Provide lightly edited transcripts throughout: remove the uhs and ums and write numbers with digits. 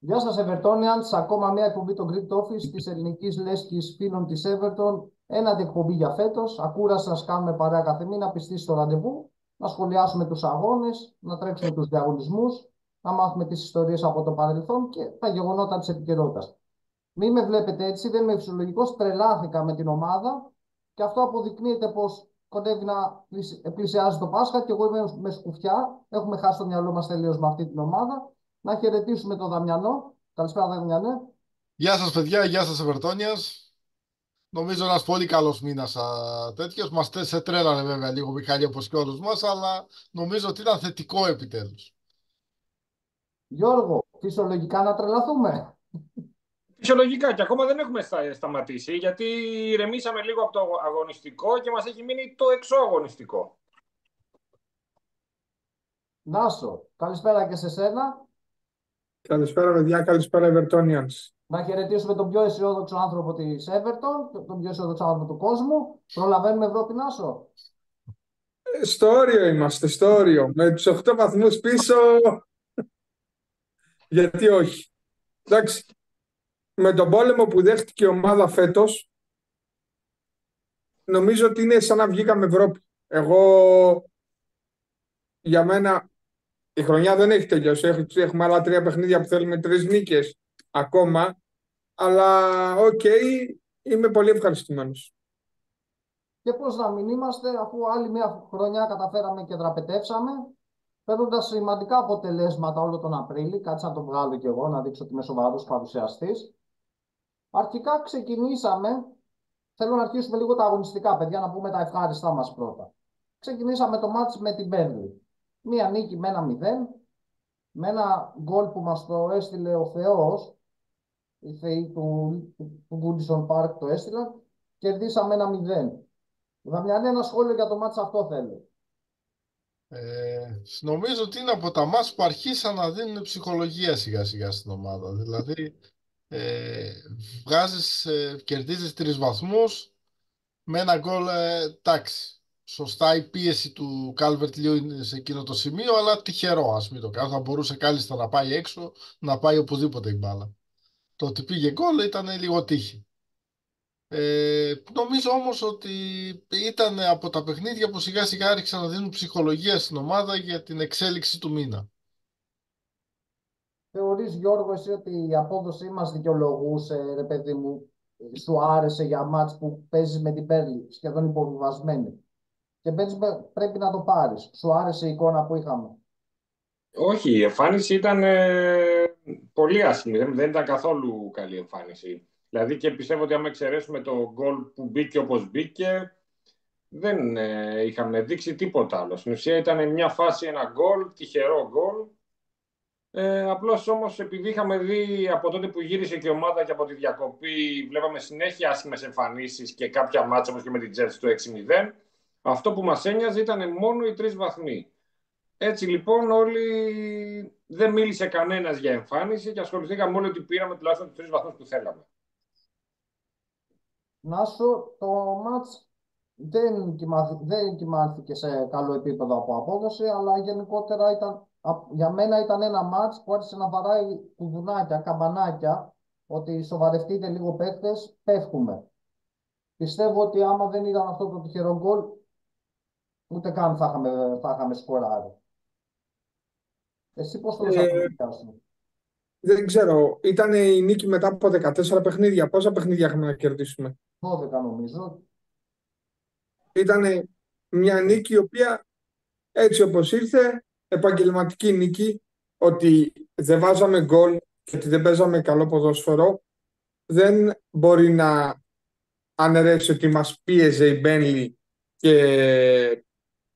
Γεια σας Evertonians, ακόμα μια εκπομπή των Greek Office της ελληνικής λέσχης φίλων της Everton. Ένατη εκπομπή για φέτος. Ακούρασα να σας κάνουμε παρέα κάθε μήνα, πιστοί στο ραντεβού, να σχολιάσουμε τους αγώνες, να τρέξουμε τους διαγωνισμούς, να μάθουμε τις ιστορίες από το παρελθόν και τα γεγονότα της επικαιρότητας. Μην με βλέπετε έτσι, δεν είμαι φυσιολογικός, τρελάθηκα με την ομάδα και αυτό αποδεικνύεται πως κοντεύει να πλησιάζει το Πάσχα και εγώ είμαι με σκουφιά. Έχουμε χάσει το μυαλό μας τελείως με αυτή την ομάδα. Να χαιρετήσουμε τον Δαμιανό. Καλησπέρα, Δαμιανέ. Γεια σας παιδιά, γεια σας Evertonians. Νομίζω ένας πολύ καλός μήνας τέτοιος. Μας σε τρέλανε βέβαια λίγο Μιχάλη όπως και όλους μας, αλλά νομίζω ότι ήταν θετικό επιτέλους. Γιώργο, φυσιολογικά να τρελαθούμε. Φυσιολογικά και ακόμα δεν έχουμε σταματήσει, γιατί ηρεμήσαμε λίγο από το αγωνιστικό και μας έχει μείνει το εξωαγωνιστικό. Νάσο, καλησπέρα και σε σένα. Καλησπέρα παιδιά, καλησπέρα Evertonians. Να χαιρετήσουμε τον πιο αισιόδοξο άνθρωπο της Everton, τον πιο αισιόδοξο άνθρωπο του κόσμου. Προλαβαίνουμε Ευρώπη, Νάσο. Στο όριο είμαστε, στο όριο. Με τους 8 βαθμούς πίσω, γιατί όχι. Εντάξει, με τον πόλεμο που δέχτηκε η ομάδα φέτος, νομίζω ότι είναι σαν να βγήκαμε Ευρώπη. Για μένα, η χρονιά δεν έχει τελειώσει. Έχουμε άλλα 3 παιχνίδια που θέλουμε 3 νίκες ακόμα. Αλλά, είμαι πολύ ευχαριστημένος. Και πώς να μην είμαστε, αφού άλλη μια χρονιά καταφέραμε και δραπετεύσαμε, παίρνοντας σημαντικά αποτελέσματα όλο τον Απρίλη. Κάτσε να το βγάλω κι εγώ, να δείξω ότι είμαι σοβαρός παρουσιαστής. Αρχικά ξεκινήσαμε, θέλω να αρχίσουμε λίγο τα αγωνιστικά, παιδιά, να πούμε τα ευχάριστά μας πρώτα. Ξεκινήσαμε το μάτς με την Μπέρνλι. Μία νίκη με 1-0, με ένα γκολ που μας το έστειλε ο Θεός, οι θεοί του Goodison Park το έστειλαν, κερδίσαμε 1-0. Δαμιανέ, ένα σχόλιο για το μάτς αυτό θέλω. Νομίζω ότι είναι από τα μάτς που αρχίσαν να δίνουν ψυχολογία σιγά σιγά στην ομάδα. Δηλαδή, κερδίζεις 3 βαθμούς με ένα γκολ, εντάξει. Σωστά η πίεση του Κάλβερτ Λιού είναι σε εκείνο το σημείο, αλλά τυχερό, ας μην το κάνω. Θα μπορούσε κάλλιστα να πάει έξω, να πάει οπουδήποτε η μπάλα. Το ότι πήγε γκολ ήταν λίγο τύχη. Νομίζω όμως ότι ήταν από τα παιχνίδια που σιγά σιγά άρχισαν να δίνουν ψυχολογία στην ομάδα για την εξέλιξη του μήνα. Θεωρείς, Γιώργο, εσύ ότι η απόδοσή μας δικαιολογούσε, ρε παιδί μου, σου άρεσε για μάτς που παίζεις με την Μπέρνλι, σχεδόν υποβιβασμένη, και πρέπει να το πάρεις. Σου άρεσε η εικόνα που είχαμε? Όχι, η εμφάνιση ήταν πολύ άσχημη, δεν ήταν καθόλου καλή εμφάνιση. Δηλαδή και πιστεύω ότι άμα εξαιρέσουμε το γκολ που μπήκε όπως μπήκε, δεν είχαμε δείξει τίποτα άλλο. Στην ουσία ήταν μια φάση, ένα γκολ, τυχερό γκολ. Απλώς όμως επειδή είχαμε δει από τότε που γύρισε και η ομάδα και από τη διακοπή, βλέπαμε συνέχεια άσχημες εμφανίσεις και κάποια μάτσα όπως και με την Jets του 6-0, αυτό που μας ένοιαζε ήταν μόνο οι 3 βαθμοί. Έτσι λοιπόν δεν μίλησε κανένας για εμφάνιση και ασχοληθήκαμε όλοι ότι πήραμε τουλάχιστον τους 3 βαθμούς που θέλαμε. Νάσο, το μάτς δεν κοιμάθηκε σε καλό επίπεδο από απόδοση, αλλά γενικότερα για μένα ήταν ένα μάτς που άρχισε να βαράει κουδουνάκια, καμπανάκια, ότι σοβαρευτείτε λίγο παίκτες, πέφτουμε. Πιστεύω ότι άμα δεν ήταν αυτό το τυχερό γκολ, ούτε καν θα είχαμε σκοράρει. Εσύ πώς το λες αυτό? Δεν ξέρω, ήταν η νίκη μετά από 14 παιχνίδια. Πόσα παιχνίδια είχαμε να κερδίσουμε? 12 νομίζω. Ήταν μια νίκη η οποία έτσι όπως ήρθε, επαγγελματική νίκη, ότι δεν βάζαμε γκολ και ότι δεν παίζαμε καλό ποδόσφαιρο, δεν μπορεί να αναιρέσει ότι μας πίεζε η Μπέρνλι και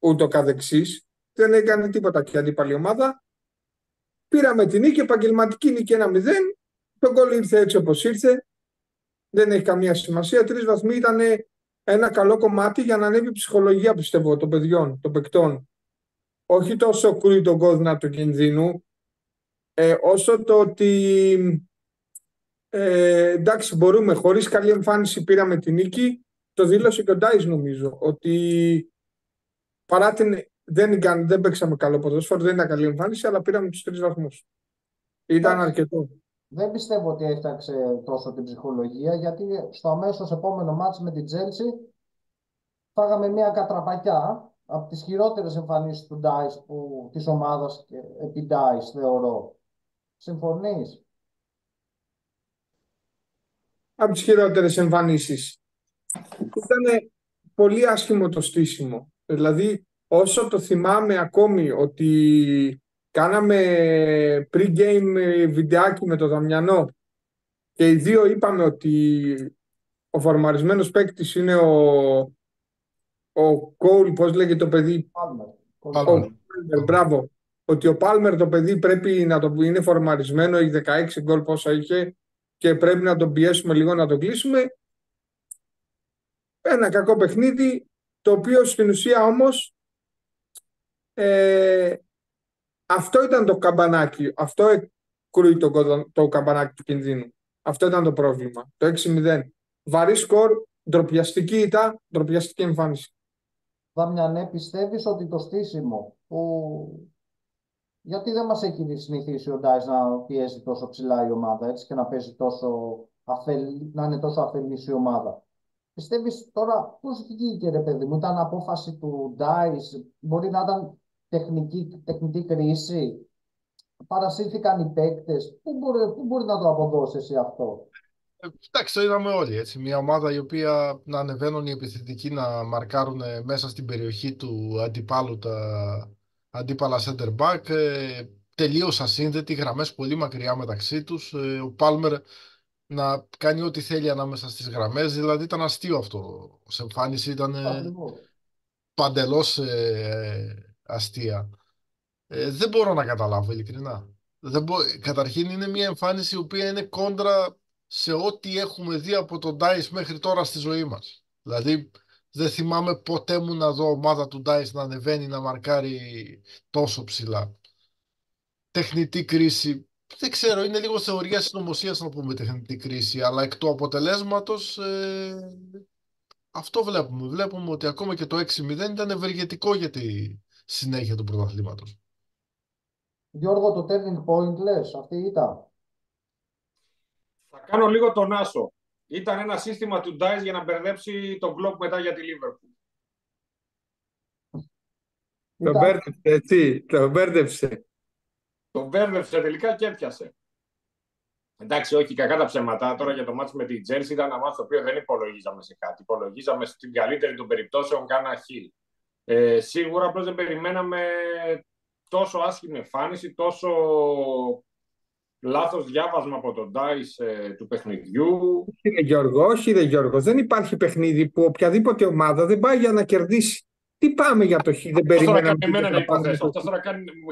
ούτω καθεξής. Δεν έκανε τίποτα και η αντίπαλη ομάδα. Πήραμε τη νίκη, επαγγελματική νίκη 1-0. Το γκολ ήρθε έτσι όπως ήρθε. Δεν έχει καμία σημασία. 3 βαθμοί ήταν ένα καλό κομμάτι για να ανέβει η ψυχολογία, πιστεύω, των παιδιών, των παικτών. Όχι τόσο κρούει τον κόδυνα του κινδύνου, όσο το ότι εντάξει, μπορούμε. Χωρίς καλή εμφάνιση πήραμε τη νίκη. Το δήλωσε και ο Ντάις, νομίζω, ότι παρά δεν παίξαμε καλό ποδόσφαιρο, δεν ήταν καλή εμφάνιση, αλλά πήραμε τους 3 βαθμούς. Ήταν αρκετό. Δεν πιστεύω ότι έφταξε τόσο την ψυχολογία, γιατί στο αμέσως επόμενο μάτς με την Chelsea φάγαμε μια κατραπακιά από τις χειρότερες εμφανίσεις του Dice της ομάδας και επί Dice, θεωρώ. Συμφωνείς? Από τις χειρότερες εμφανίσεις. Ήταν πολύ άσχημο το στήσιμο. Δηλαδή, όσο το θυμάμαι ακόμη ότι κάναμε pre-game βιντεάκι με το Δαμιανό και οι δύο είπαμε ότι ο φορμαρισμένος παίκτης είναι ο Κόλ, πώς λέγεται το παιδί, Palmer. Palmer, μπράβο, ότι ο Πάλμερ το παιδί πρέπει να το είναι φορμαρισμένο, έχει 16 γκολ πόσα είχε και πρέπει να τον πιέσουμε λίγο να τον κλείσουμε. Ένα κακό παιχνίδι, το οποίο στην ουσία όμως αυτό ήταν το καμπανάκι, αυτό κρούει το καμπανάκι του κινδύνου. Αυτό ήταν το πρόβλημα, το 6-0. Βαρύ σκορ, ντροπιαστική ήττα, ντροπιαστική εμφάνιση. Δαμιανέ, πιστεύεις ότι το στήσιμο που... Γιατί δεν μας έχει συνηθίσει ο Ντάις να πιέζει τόσο ψηλά η ομάδα, έτσι, και να παίζει να είναι τόσο αφελής η ομάδα. Πιστεύεις τώρα πώς βγήκε, ρε παιδί μου, ήταν απόφαση του Ντάις, μπορεί να ήταν τεχνητή κρίση, παρασύρθηκαν οι παίκτες, πού μπορεί να το αποδώσει εσύ αυτό? Εντάξει, το είδαμε όλοι, έτσι. Μια ομάδα η οποία να ανεβαίνουν οι επιθετικοί να μαρκάρουν μέσα στην περιοχή του αντιπάλου τα αντίπαλα center back, τελείως ασύνδετοι, γραμμές πολύ μακριά μεταξύ τους, ο Πάλμερ να κάνει ό,τι θέλει ανάμεσα στις γραμμές, δηλαδή ήταν αστείο αυτό. Σε εμφάνιση ήταν Ακριβώς. παντελώς αστεία. Δεν μπορώ να καταλάβω, ειλικρινά. Καταρχήν είναι μια εμφάνιση η οποία είναι κόντρα σε ό,τι έχουμε δει από τον Dice μέχρι τώρα στη ζωή μας. Δηλαδή δεν θυμάμαι ποτέ μου να δω ομάδα του Dice να ανεβαίνει να μαρκάρει τόσο ψηλά. Τεχνητή κρίση. Δεν ξέρω, είναι λίγο θεωρία συνωμοσίας να πούμε τεχνητή κρίση, αλλά εκ του αποτελέσματος αυτό βλέπουμε. Βλέπουμε ότι ακόμα και το 6-0 ήταν ευεργετικό για τη συνέχεια του πρωταθλήματος. Γιώργο, το turning point λες, αυτή ήταν. Θα κάνω λίγο τον άσο. Ήταν ένα σύστημα του Dice για να μπερδέψει τον Klopp μετά για τη Liverpool. Το μπέρδεψε, έτσι, το μπέρδεψε. Τον μπέρδεψε τελικά και έπιασε. Εντάξει, όχι, κακά τα ψέματα. Τώρα για το μάτς με την Chelsea ήταν ένα μάτς το οποίο δεν υπολογίζαμε σε κάτι. Υπολογίζαμε στην καλύτερη των περιπτώσεων κάνα χ. Σίγουρα απλώς δεν περιμέναμε τόσο άσχημη εμφάνιση, τόσο λάθος διάβασμα από τον Dice του παιχνιδιού. Όχι, ρε Γιώργο, δεν υπάρχει παιχνίδι που οποιαδήποτε ομάδα δεν πάει για να κερδίσει. Τι πάμε για το χ, δεν περιμέναμε. Αυτό τώρα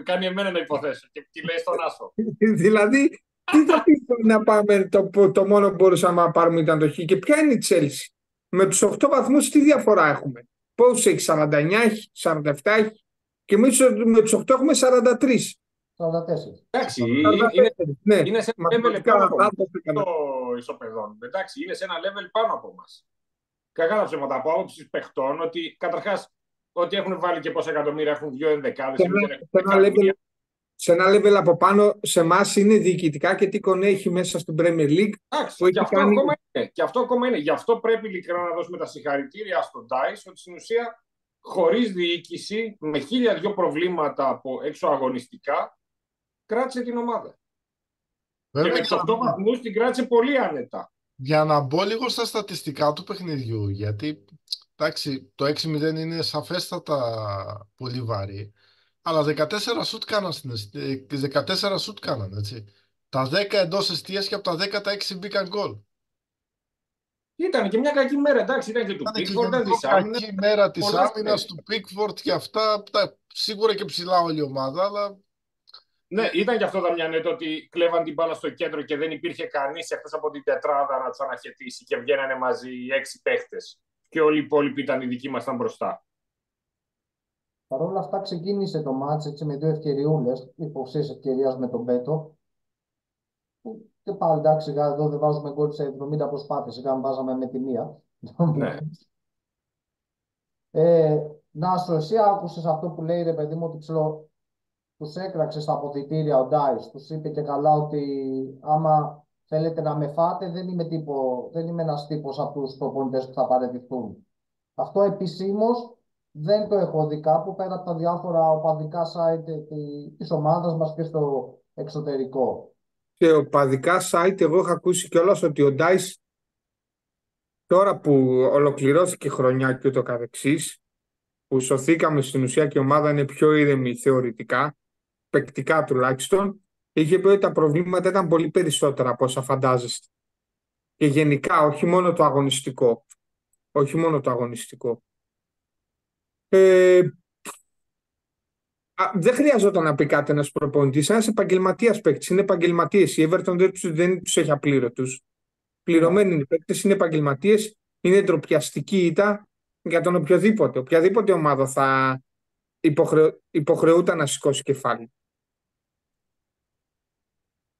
κάνει εμένα να υποθέσω και τι λέει στον άσο. Δηλαδή, τι θα πει να πάμε, το μόνο που μπορούσαμε να πάρουμε ήταν το χ. Και ποια είναι η Chelsea? Με τους 8 βαθμούς τι διαφορά έχουμε? Πώς έχει? 49 έχει, 47 έχει. Και εμείς με τους 8 έχουμε 43. 44. Εντάξει, ναι. Είναι σε ένα level πάνω από μας. Το ισοπεδόν. Εντάξει, είναι σε ένα level πάνω από μας. Κακά τα ψέματα από άποψη παιχτών, ότι καταρχάς ότι έχουν βάλει και πόσα εκατομμύρια έχουν 2 ενδεκάδες. Σε ένα level από πάνω σε εμάς είναι διοικητικά και τι κονέ έχει μέσα στην Premier League. Εντάξει, και αυτό ακόμα είναι. Γι' αυτό πρέπει ειλικρινά να δώσουμε τα συγχαρητήρια στον Dice, ότι στην ουσία χωρίς διοίκηση, με 1002 προβλήματα από έξω αγωνιστικά, κράτησε την ομάδα. Βέβαια, και με τους 8 βαθμούς την κράτησε πολύ άνετα. Για να μπω λίγο στα στατιστικά του παιχνιδιού, γιατί εντάξει, το 6-0 είναι σαφέστατα πολύ βαρύ, αλλά 14 σουτ κάναν, έτσι. Τα 10 εντός εστίας και από τα 10 τα 6 μπήκαν γκολ. Ήταν και μια κακή μέρα, εντάξει, ήταν και του Pickford. Ήταν και κακή μέρα της άμυνας του Pickford και αυτά, σίγουρα και ψηλά όλη η ομάδα, αλλά... Ναι, ήταν και αυτό, Δαμιανέτο, ότι κλέβαν την μπάλα στο κέντρο και δεν υπήρχε κανείς εκτός από την τετράδα να τους αναχαιτήσει και βγαίνανε μαζί οι 6 παίχτες. Και όλοι οι υπόλοιποι ήταν οι δικοί μας, ήταν μπροστά. Παρ' όλα αυτά ξεκίνησε το μάτς έτσι, με δύο ευκαιριούλες, υποψίες ευκαιρίας με τον Μπέτο. Και πάλι εντάξει, εδώ δεν βάζουμε γκολ σε 70 προσπάθειες, σιγά βάζαμε με τη μία. Ναι. Νάσο, εσύ άκουσες αυτό που λέει, ρε παιδί μου, ότι τους έκραξε στα αποδυτήρια ο Ντάις. Τους είπε και καλά ότι άμα θέλετε να με φάτε, δεν είμαι ένας τύπος από τους προπονητές που θα παραιτηθούν. Αυτό επισήμως δεν το έχω δει κάπου πέρα από τα διάφορα οπαδικά site της ομάδας μας και στο εξωτερικό. Σε οπαδικά site εγώ είχα ακούσει κιόλας ότι ο Ντάις τώρα που ολοκληρώθηκε η χρονιά και ούτω καθεξής, που σωθήκαμε στην ουσία και η ομάδα είναι πιο ήρεμη θεωρητικά, παικτικά τουλάχιστον, είχε πει ότι τα προβλήματα ήταν πολύ περισσότερα από όσα φαντάζεστε. Και γενικά, όχι μόνο το αγωνιστικό. Όχι μόνο το αγωνιστικό. Δεν χρειαζόταν να πει κάτι ένας προπονητής. Ένας επαγγελματίας παίκτης. Είναι επαγγελματίες. Η Everton δεν τους έχει απλήρωτους. Πληρωμένοι είναι οι παίκτες, είναι επαγγελματίες. Είναι ντροπιαστική ήττα για τον οποιοδήποτε. Οποιαδήποτε ομάδα θα υποχρεούταν να σηκώσει κεφάλι.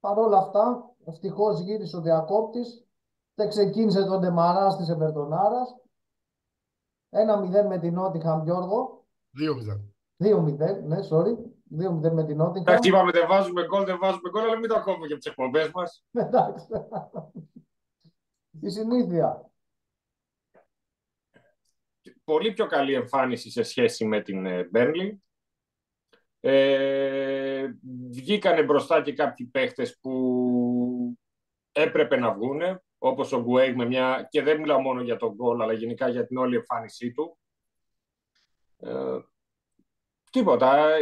Παρ' όλα αυτά, ευτυχώς γύρισε ο διακόπτης και ξεκίνησε τον ντεμαράζ της Εβερτονάρας. 1-0 με την Νότιγχαμ, Γιώργο. 2-0. 2-0, ναι, sorry. 2-0 με την Νότιγχαμ. Εντάξει, είπαμε δεν βάζουμε γκολ, αλλά μην το ακούμε για τις εκπομπές μας. Εντάξει. Η συνήθεια. Πολύ πιο καλή εμφάνιση σε σχέση με την Μπέρνλι. Βγήκανε μπροστά και κάποιοι παίχτες που έπρεπε να βγούνε, όπως ο Γκουέιγ με μια, και δεν μιλάω μόνο για τον γκολ, αλλά γενικά για την όλη εμφάνισή του. Τίποτα.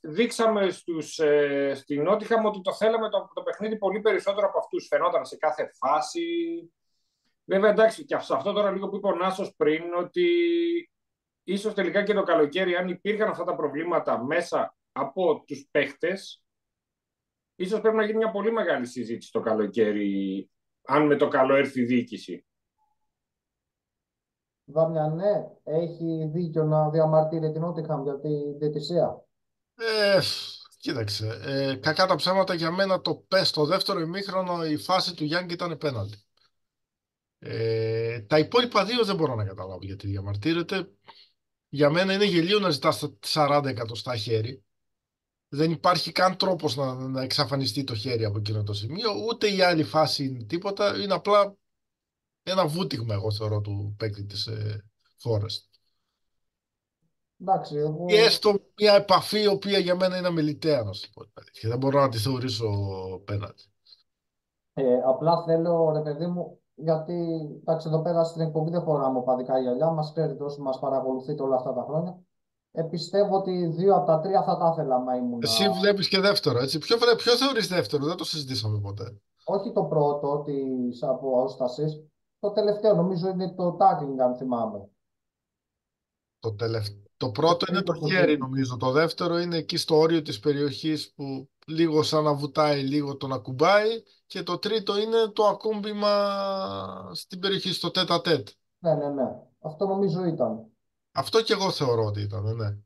Δείξαμε στην Νότιχαμ ότι το θέλαμε το παιχνίδι πολύ περισσότερο από αυτούς. Φαινόταν σε κάθε φάση. Βέβαια, εντάξει, και σε αυτό τώρα λίγο που είπε ο Νάσος πριν, ότι ίσως τελικά και το καλοκαίρι, αν υπήρχαν αυτά τα προβλήματα μέσα από τους παίχτες, ίσως πρέπει να γίνει μια πολύ μεγάλη συζήτηση το καλοκαίρι, αν με το καλό έρθει η διοίκηση. Δαμιανέ, έχει δίκιο να διαμαρτύρει την Νότιγχαμ για τη διαιτησία. Κοίταξε, κακά τα ψέματα για μένα στο δεύτερο ημίχρονο η φάση του Γιάνγκ ήταν πέναλτι. Τα υπόλοιπα δύο δεν μπορώ να καταλάβω γιατί διαμαρτύρεται. Για μένα είναι γελίο να ζητάς 40 εκατοστά χέρι. Δεν υπάρχει καν τρόπος να εξαφανιστεί το χέρι από εκείνο το σημείο. Ούτε η άλλη φάση είναι τίποτα. Είναι απλά ένα βούτυγμα, εγώ θεωρώ, του παίκτη της Forest. Εντάξει, εγώ... Ή έστω μια επαφή η οποία για μένα είναι αμεληταία, να σου πω. Και δεν μπορώ να τη θεωρήσω πέναντι. Απλά θέλω, ρε παιδί μου, γιατί εντάξει, εδώ πέρα στην εκπομπή δεν φοράμε οπαδικά γυαλιά, μας ξέρετε όσοι μας παρακολουθείτε όλα αυτά τα χρόνια. Πιστεύω ότι 2 από τα 3 θα τα ήθελα να ήμουν. Εσύ βλέπεις και δεύτερο, έτσι. Ποιο θεωρείς δεύτερο, δεν το συζητήσαμε ποτέ. Όχι το πρώτο της απόστασης, το τελευταίο νομίζω είναι το tackling, αν θυμάμαι. Το πρώτο είναι το χέρι, νομίζω. Το δεύτερο είναι εκεί στο όριο της περιοχής που λίγο σαν να βουτάει, λίγο το να κουμπάει. Και το τρίτο είναι το ακούμπημα στην περιοχή, στο τέτα-τέτ. Ναι. Αυτό νομίζω ήταν. Αυτό και εγώ θεωρώ ότι ήταν, ναι.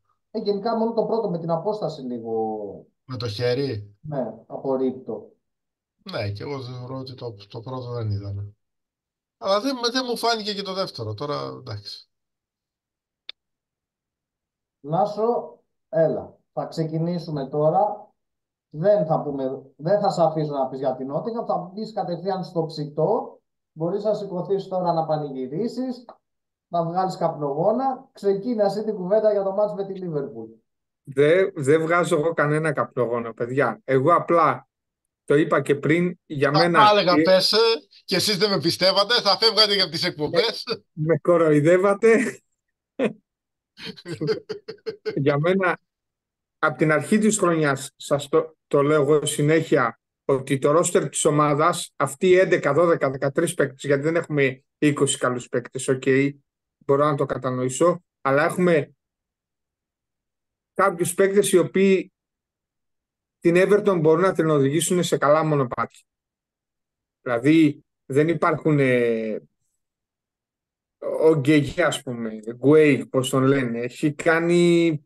Γενικά μόνο το πρώτο με την απόσταση λίγο. Με το χέρι. Ναι, απορρίπτω. Ναι, και εγώ θεωρώ ότι το πρώτο δεν ήταν. Αλλά δεν μου φάνηκε και το δεύτερο. Τώρα, εντάξει. Νάσο, έλα. Θα ξεκινήσουμε τώρα. Δεν θα σε αφήσω να πεις για την Νότιγχαμ. Θα μπεις κατευθείαν στο ψητό. Μπορείς να σηκωθείς τώρα να πανηγυρίσεις, να βγάλεις καπνογόνα. Ξεκίνασε την κουβέντα για το μάτς με τη Λίβερπουλ. Δεν βγάζω εγώ κανένα καπνογόνο, παιδιά. Εγώ απλά το είπα και πριν, για μένα... Θα έλεγα πέσε και εσείς δεν με πιστεύατε, θα φεύγατε για τις εκπομπές. Με κοροϊδεύατε. Για μένα, από την αρχή της χρονιάς, σας το λέω εγώ συνέχεια, ότι το ρόστερ της ομάδας, αυτοί οι 11, 12, 13 παίκτες, γιατί δεν έχουμε 20 καλούς παίκτες, μπορώ να το κατανοήσω, αλλά έχουμε κάποιους παίκτες οι οποίοι την Everton μπορούν να την οδηγήσουν σε καλά μονοπάτια. Δηλαδή, δεν υπάρχουν ο Γκέγι, ας πούμε, Γκουέι, πώς τον λένε, έχει κάνει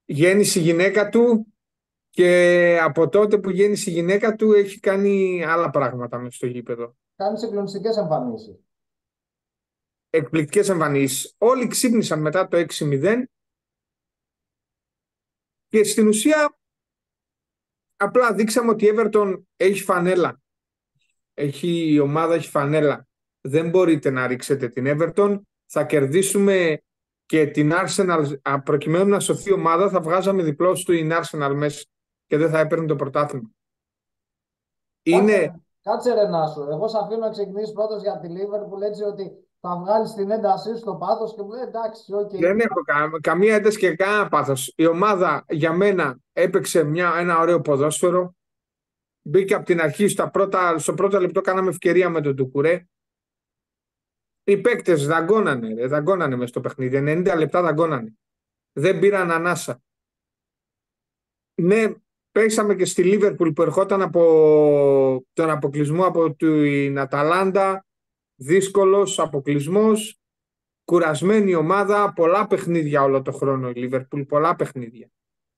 γέννηση η γυναίκα του και από τότε που γέννησε η γυναίκα του έχει κάνει άλλα πράγματα μέσα στο γήπεδο. Κάνει συγκλονιστικές εμφανίσεις. Εκπληκτικές εμφανίσεις. Όλοι ξύπνησαν μετά το 6-0 Και στην ουσία απλά δείξαμε ότι η Everton έχει φανέλα. Η ομάδα έχει φανέλα. Δεν μπορείτε να ρίξετε την Everton. Θα κερδίσουμε και την Arsenal. Προκειμένου να σωθεί η ομάδα, θα βγάζαμε διπλό στην Arsenal μέσα και δεν θα έπαιρνε το πρωτάθλημα. Κάτσε ρε Νάσο. Εγώ σε αφήνω να ξεκινήσει πρώτος για τη Liverpool, έτσι ότι θα βγάλεις την έντασή στο πάθος και μου λέει εντάξει, οκ. Δεν έχω καμία ένταση και κανένα πάθος. Η ομάδα για μένα έπαιξε ένα ωραίο ποδόσφαιρο. Μπήκε από την αρχή στο πρώτο λεπτό, κάναμε ευκαιρία με τον Ντουκουρέ. Οι παίκτες δαγκώνανε μες στο παιχνίδι. 90 λεπτά δαγκώνανε. Δεν πήραν ανάσα. Ναι, παίξαμε και στη Λίβερπουλ που ερχόταν από τον αποκλεισμό από την Αταλάντα. Δύσκολος αποκλεισμός. Κουρασμένη ομάδα. Πολλά παιχνίδια όλο το χρόνο η Λίβερπουλ. Πολλά παιχνίδια.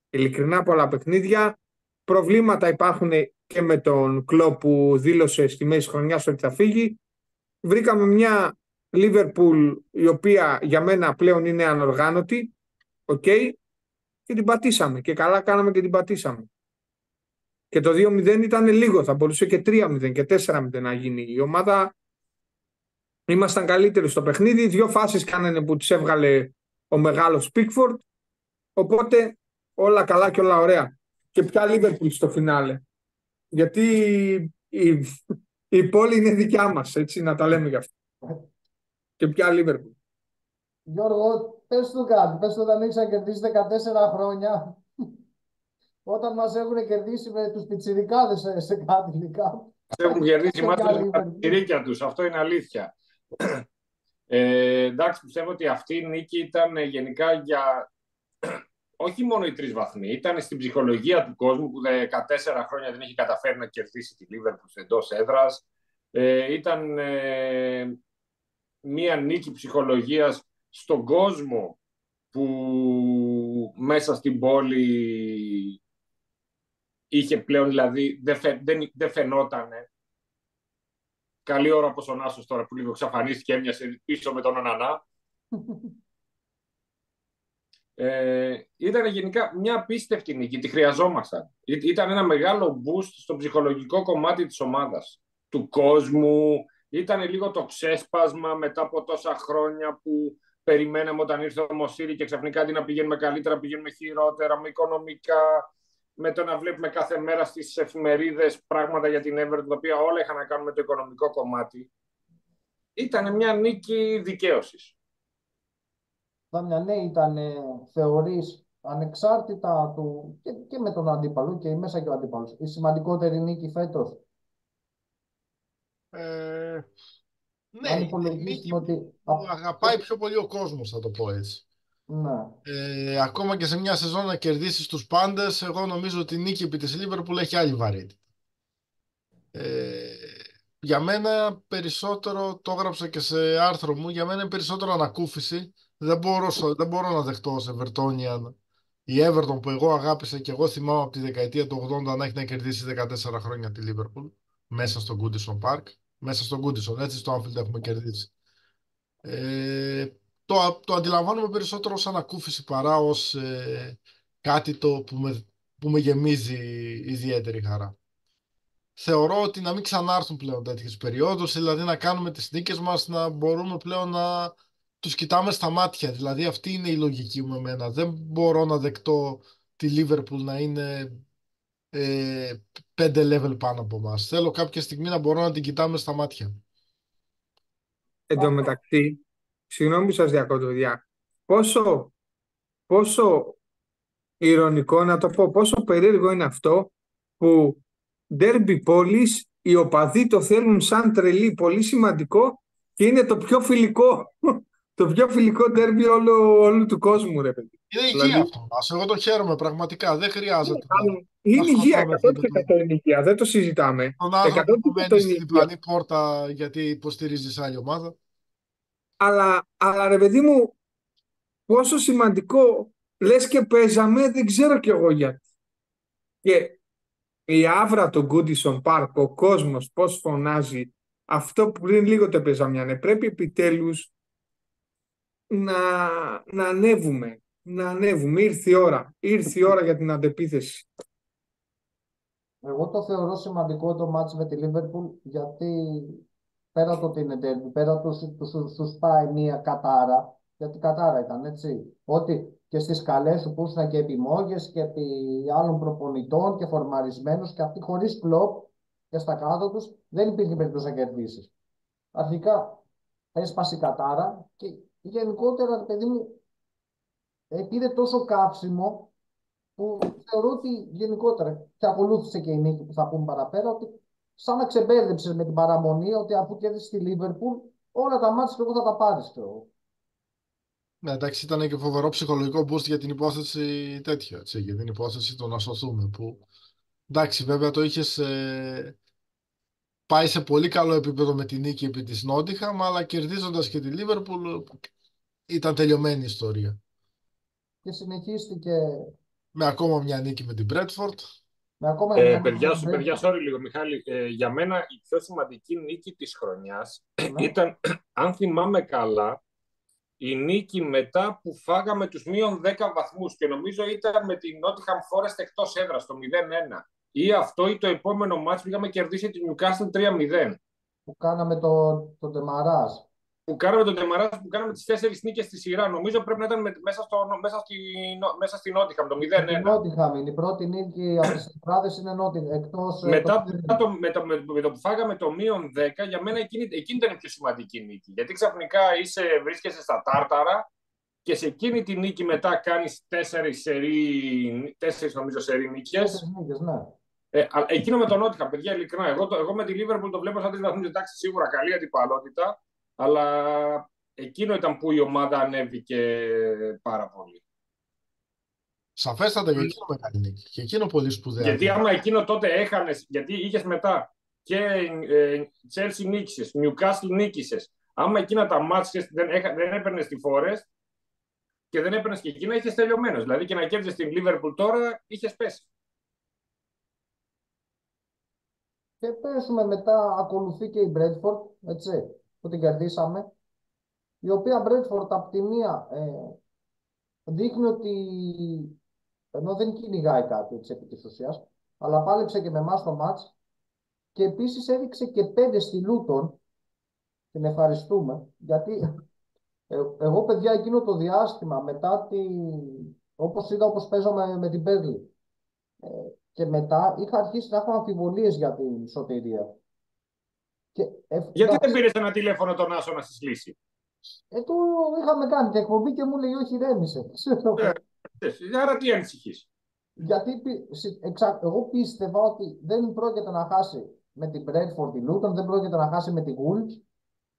Ειλικρινά πολλά παιχνίδια. Προβλήματα υπάρχουν και με τον Κλοπ που δήλωσε στη μέση χρονιάς ότι θα φύγει. Βρήκαμε μια Λίβερπουλ η οποία για μένα πλέον είναι ανοργάνωτη. Okay, και την πατήσαμε. Και καλά κάναμε και την πατήσαμε. Και το 2-0 ήταν λίγο. Θα μπορούσε και 3-0 και 4-0 να γίνει. Η ομάδα ήμασταν καλύτεροι στο παιχνίδι. 2 φάσεις κάνανε που τις έβγαλε ο μεγάλος Πίκφορντ. Οπότε όλα καλά και όλα ωραία. Και πια Λίβερπουλ στο φινάλε. Γιατί η πόλη είναι δικιά μας, έτσι, να τα λέμε γι' αυτό. Και πια Λίβερπουλ. Γιώργο, πες του κάτι. Πες του όταν έχεις κερδίσει 14 χρόνια. Όταν μας έχουν κερδίσει με τους πιτσιρικάδες σε κάτι λικά. Έχουν κερδίσει μάλλον τα πιτσιρίκια τους. Αυτό είναι αλήθεια. Εντάξει, πιστεύω ότι αυτή η νίκη ήταν γενικά για... όχι μόνο οι 3 βαθμοί, ήταν στην ψυχολογία του κόσμου που 14 χρόνια δεν έχει καταφέρει να κερδίσει τη Λίβερπουλ εντός έδρας. Ήταν μία νίκη ψυχολογίας στον κόσμο που μέσα στην πόλη είχε πλέον, δηλαδή δεν φαινότανε. Καλή ώρα όπως ο Νάσος τώρα που λίγο εξαφανίστηκε, έμοιασε πίσω με τον Ονανά. Ήταν γενικά μια απίστευτη νίκη, τη χρειαζόμασταν. Ήταν ένα μεγάλο boost στο ψυχολογικό κομμάτι της ομάδας, του κόσμου. Ήταν λίγο το ξέσπασμα μετά από τόσα χρόνια που περιμέναμε όταν ήρθε ο Μωσήρη και ξαφνικά αντί να πηγαίνουμε καλύτερα, πηγαίνουμε χειρότερα, με οικονομικά, με το να βλέπουμε κάθε μέρα στις εφημερίδες πράγματα για την Everton, τα οποία όλα είχαν να κάνουν με το οικονομικό κομμάτι. Ήταν μια νίκη δικαίωσης. Δάμια, ναι, ήταν, θεωρείς, ανεξάρτητα του και με τον αντίπαλο και μέσα και ο αντίπαλος, η σημαντικότερη νίκη φέτος. Ναι, Αν είναι η υπολογίσουμε νίκη ότι... που αγαπάει πιο πολύ ο κόσμος, θα το πω έτσι. Ναι. Ακόμα και σε μια σεζόν να κερδίσεις τους πάντες, εγώ νομίζω ότι η νίκη επί της Λίβερπουλ έχει άλλη βαρύτητα. Για μένα περισσότερο, το έγραψα και σε άρθρο μου, για μένα είναι περισσότερο ανακούφιση. Δεν μπορώ να δεχτώ ως Evertonian η Everton που εγώ αγάπησα και εγώ θυμάμαι από τη δεκαετία του 80 να έχει να κερδίσει 14 χρόνια τη Liverpool μέσα στο Goodison Park. Μέσα στο Goodison, έτσι στο Anfield έχουμε κερδίσει. Το αντιλαμβάνομαι περισσότερο ως ανακούφιση παρά ως κάτι που με γεμίζει ιδιαίτερη χαρά. Θεωρώ ότι να μην ξανάρθουν πλέον τέτοιες περιόδους, δηλαδή να κάνουμε τις νίκες μας, να μπορούμε πλέον να τους κοιτάμε στα μάτια. Δηλαδή αυτή είναι η λογική μου εμένα. Δεν μπορώ να δεκτώ τη Liverpool να είναι 5 level πάνω από μας. Θέλω κάποια στιγμή να μπορώ να την κοιτάμε στα μάτια. Εν τω μεταξύ, συγγνώμη που σας διακόπτω, παιδιά, πόσο ηρωνικό να το πω, πόσο περίεργο είναι αυτό που ντέρμπι πόλης, οι οπαδοί το θέλουν σαν τρελή, πολύ σημαντικό και είναι το πιο φιλικό, το πιο φιλικό ντέρμπι όλου του κόσμου, ρε παιδί. Είναι υγεία αυτό. Εγώ το χαίρομαι πραγματικά. Δεν χρειάζεται. Είναι υγεία, 100% είναι υγεία. Δεν το συζητάμε. Τον άνθρωπο που μένει στη διπλανή πόρτα γιατί υποστηρίζει άλλη ομάδα. Αλλά ρε παιδί μου, πόσο σημαντικό λες και παίζαμε, δεν ξέρω κι εγώ γιατί. Και η άβρα του Goodison Park, ο κόσμος πώς φωνάζει, αυτό που πριν λίγο το παίζαμε, πρέπει επιτέλους να ανέβουμε. να ανέβουμε. Ήρθε η ώρα. Ήρθε η ώρα για την αντεπίθεση. Εγώ το θεωρώ σημαντικό το μάτς με τη Liverpool, γιατί πέρα το ότι είναι derby, πέρα τους πάει μια κατάρα, γιατί κατάρα ήταν, έτσι. Ότι και στις καλές σου που ήσουν και επιμόγες και επί άλλων προπονητών και φορμαρισμένους και αυτοί χωρίς κλοπ και στα κάτω τους, δεν υπήρχε περίπτωση να κερδίσεις. Αρχικά έσπασε η κατάρα και γενικότερα, παιδί μου, πήρε τόσο καύσιμο που θεωρώ ότι γενικότερα και ακολούθησε και η νίκη που θα πούμε παραπέρα, ότι σαν να ξεμπέρδεψε με την παραμονή ότι αφού κέρδισε τη Λίβερπουλ, όλα τα μάτια και εγώ θα τα πάρει. Ναι, εντάξει, ήταν και φοβερό ψυχολογικό boost για την υπόθεση τέτοια, έτσι, για την υπόθεση το να σωθούμε. Που εντάξει, βέβαια το είχε πάει σε πολύ καλό επίπεδο με την νίκη επί της Νότιχαμ, αλλά κερδίζοντας και τη Λίβερπουλ ήταν τελειωμένη η ιστορία. Και συνεχίστηκε Με ακόμα μια νίκη με την Μπρέτφορντ. με ακόμα μια Παιδιά, sorry λίγο, Μιχάλη. Για μένα η πιο σημαντική νίκη της χρονιάς ήταν, αν θυμάμαι καλά, η νίκη μετά που φάγαμε τους μείον 10 βαθμούς και νομίζω ήταν με την Nottingham Forest εκτός έδρας, το 0-1. Ή αυτό ή το επόμενο μάτς που είχαμε κερδίσει τη Newcastle 3-0. που κάναμε το Ντεμαράζ. Που κάναμε τον Ντεμαράζ, που κάναμε τις 4 νίκες στη σειρά. Νομίζω πρέπει να ήταν μέσα στη Nottingham, το 0-1. Η Νότιχαμ είναι η πρώτη νίκη από τις τετράδες, είναι εκτός. Μετά με το που φάγαμε το μείον 10, για μένα εκείνη ήταν η πιο σημαντική νίκη. Γιατί ξαφνικά βρίσκεσαι στα τάρταρα και σε εκείνη τη νίκη μετά κάνεις 4 νομίζω σερί νίκες. Ναι. Εκείνο με τον Νότιχαμ, παιδιά, ειλικρινά. Εγώ με τη Liverpool το βλέπω σαν 3 βαθμούς. Εντάξει, σίγουρα καλή αντιπαλότητα, αλλά εκείνο ήταν που η ομάδα ανέβηκε πάρα πολύ. Σαφέστατα και εκείνο μεγάλη νίκη. Και εκείνο πολύ σπουδαίο. Γιατί άμα εκείνο τότε έχανες, γιατί είχες μετά και Chelsea νίκησες, Newcastle νίκησες. Άμα εκείνα τα μάτς δεν έπαιρνες τη Forest και δεν έπαιρνες και εκείνα, είχες τελειωμένος. Δηλαδή και να κέρδισες την Liverpool τώρα, είχες πέσει. Και πέσουμε μετά, ακολουθεί και η Μπρέντφορντ, έτσι, που την κερδίσαμε. Η οποία Μπρέντφορντ από τη μία δείχνει ότι ενώ δεν κυνηγάει κάτι έτσι, επί της ουσίας, αλλά πάλεψε και με εμάς το μάτς και επίσης έδειξε και 5 στη Λούτον. Την ευχαριστούμε, γιατί εγώ, παιδιά, εκείνο το διάστημα μετά όπως παίζαμε με την Μπέρλι και μετά είχα αρχίσει να έχω αμφιβολίες για την σωτηρία. Γιατί δεν πήρες ένα τηλέφωνο τον Άσο να σας λύσει? Το είχαμε κάνει την εκπομπή και μου λέει όχι, ρέμισε. Άρα τι ανησυχείς? Γιατί εγώ πίστευα ότι δεν πρόκειται να χάσει με την Brentford τη Luton, δεν πρόκειται να χάσει με τη Wolves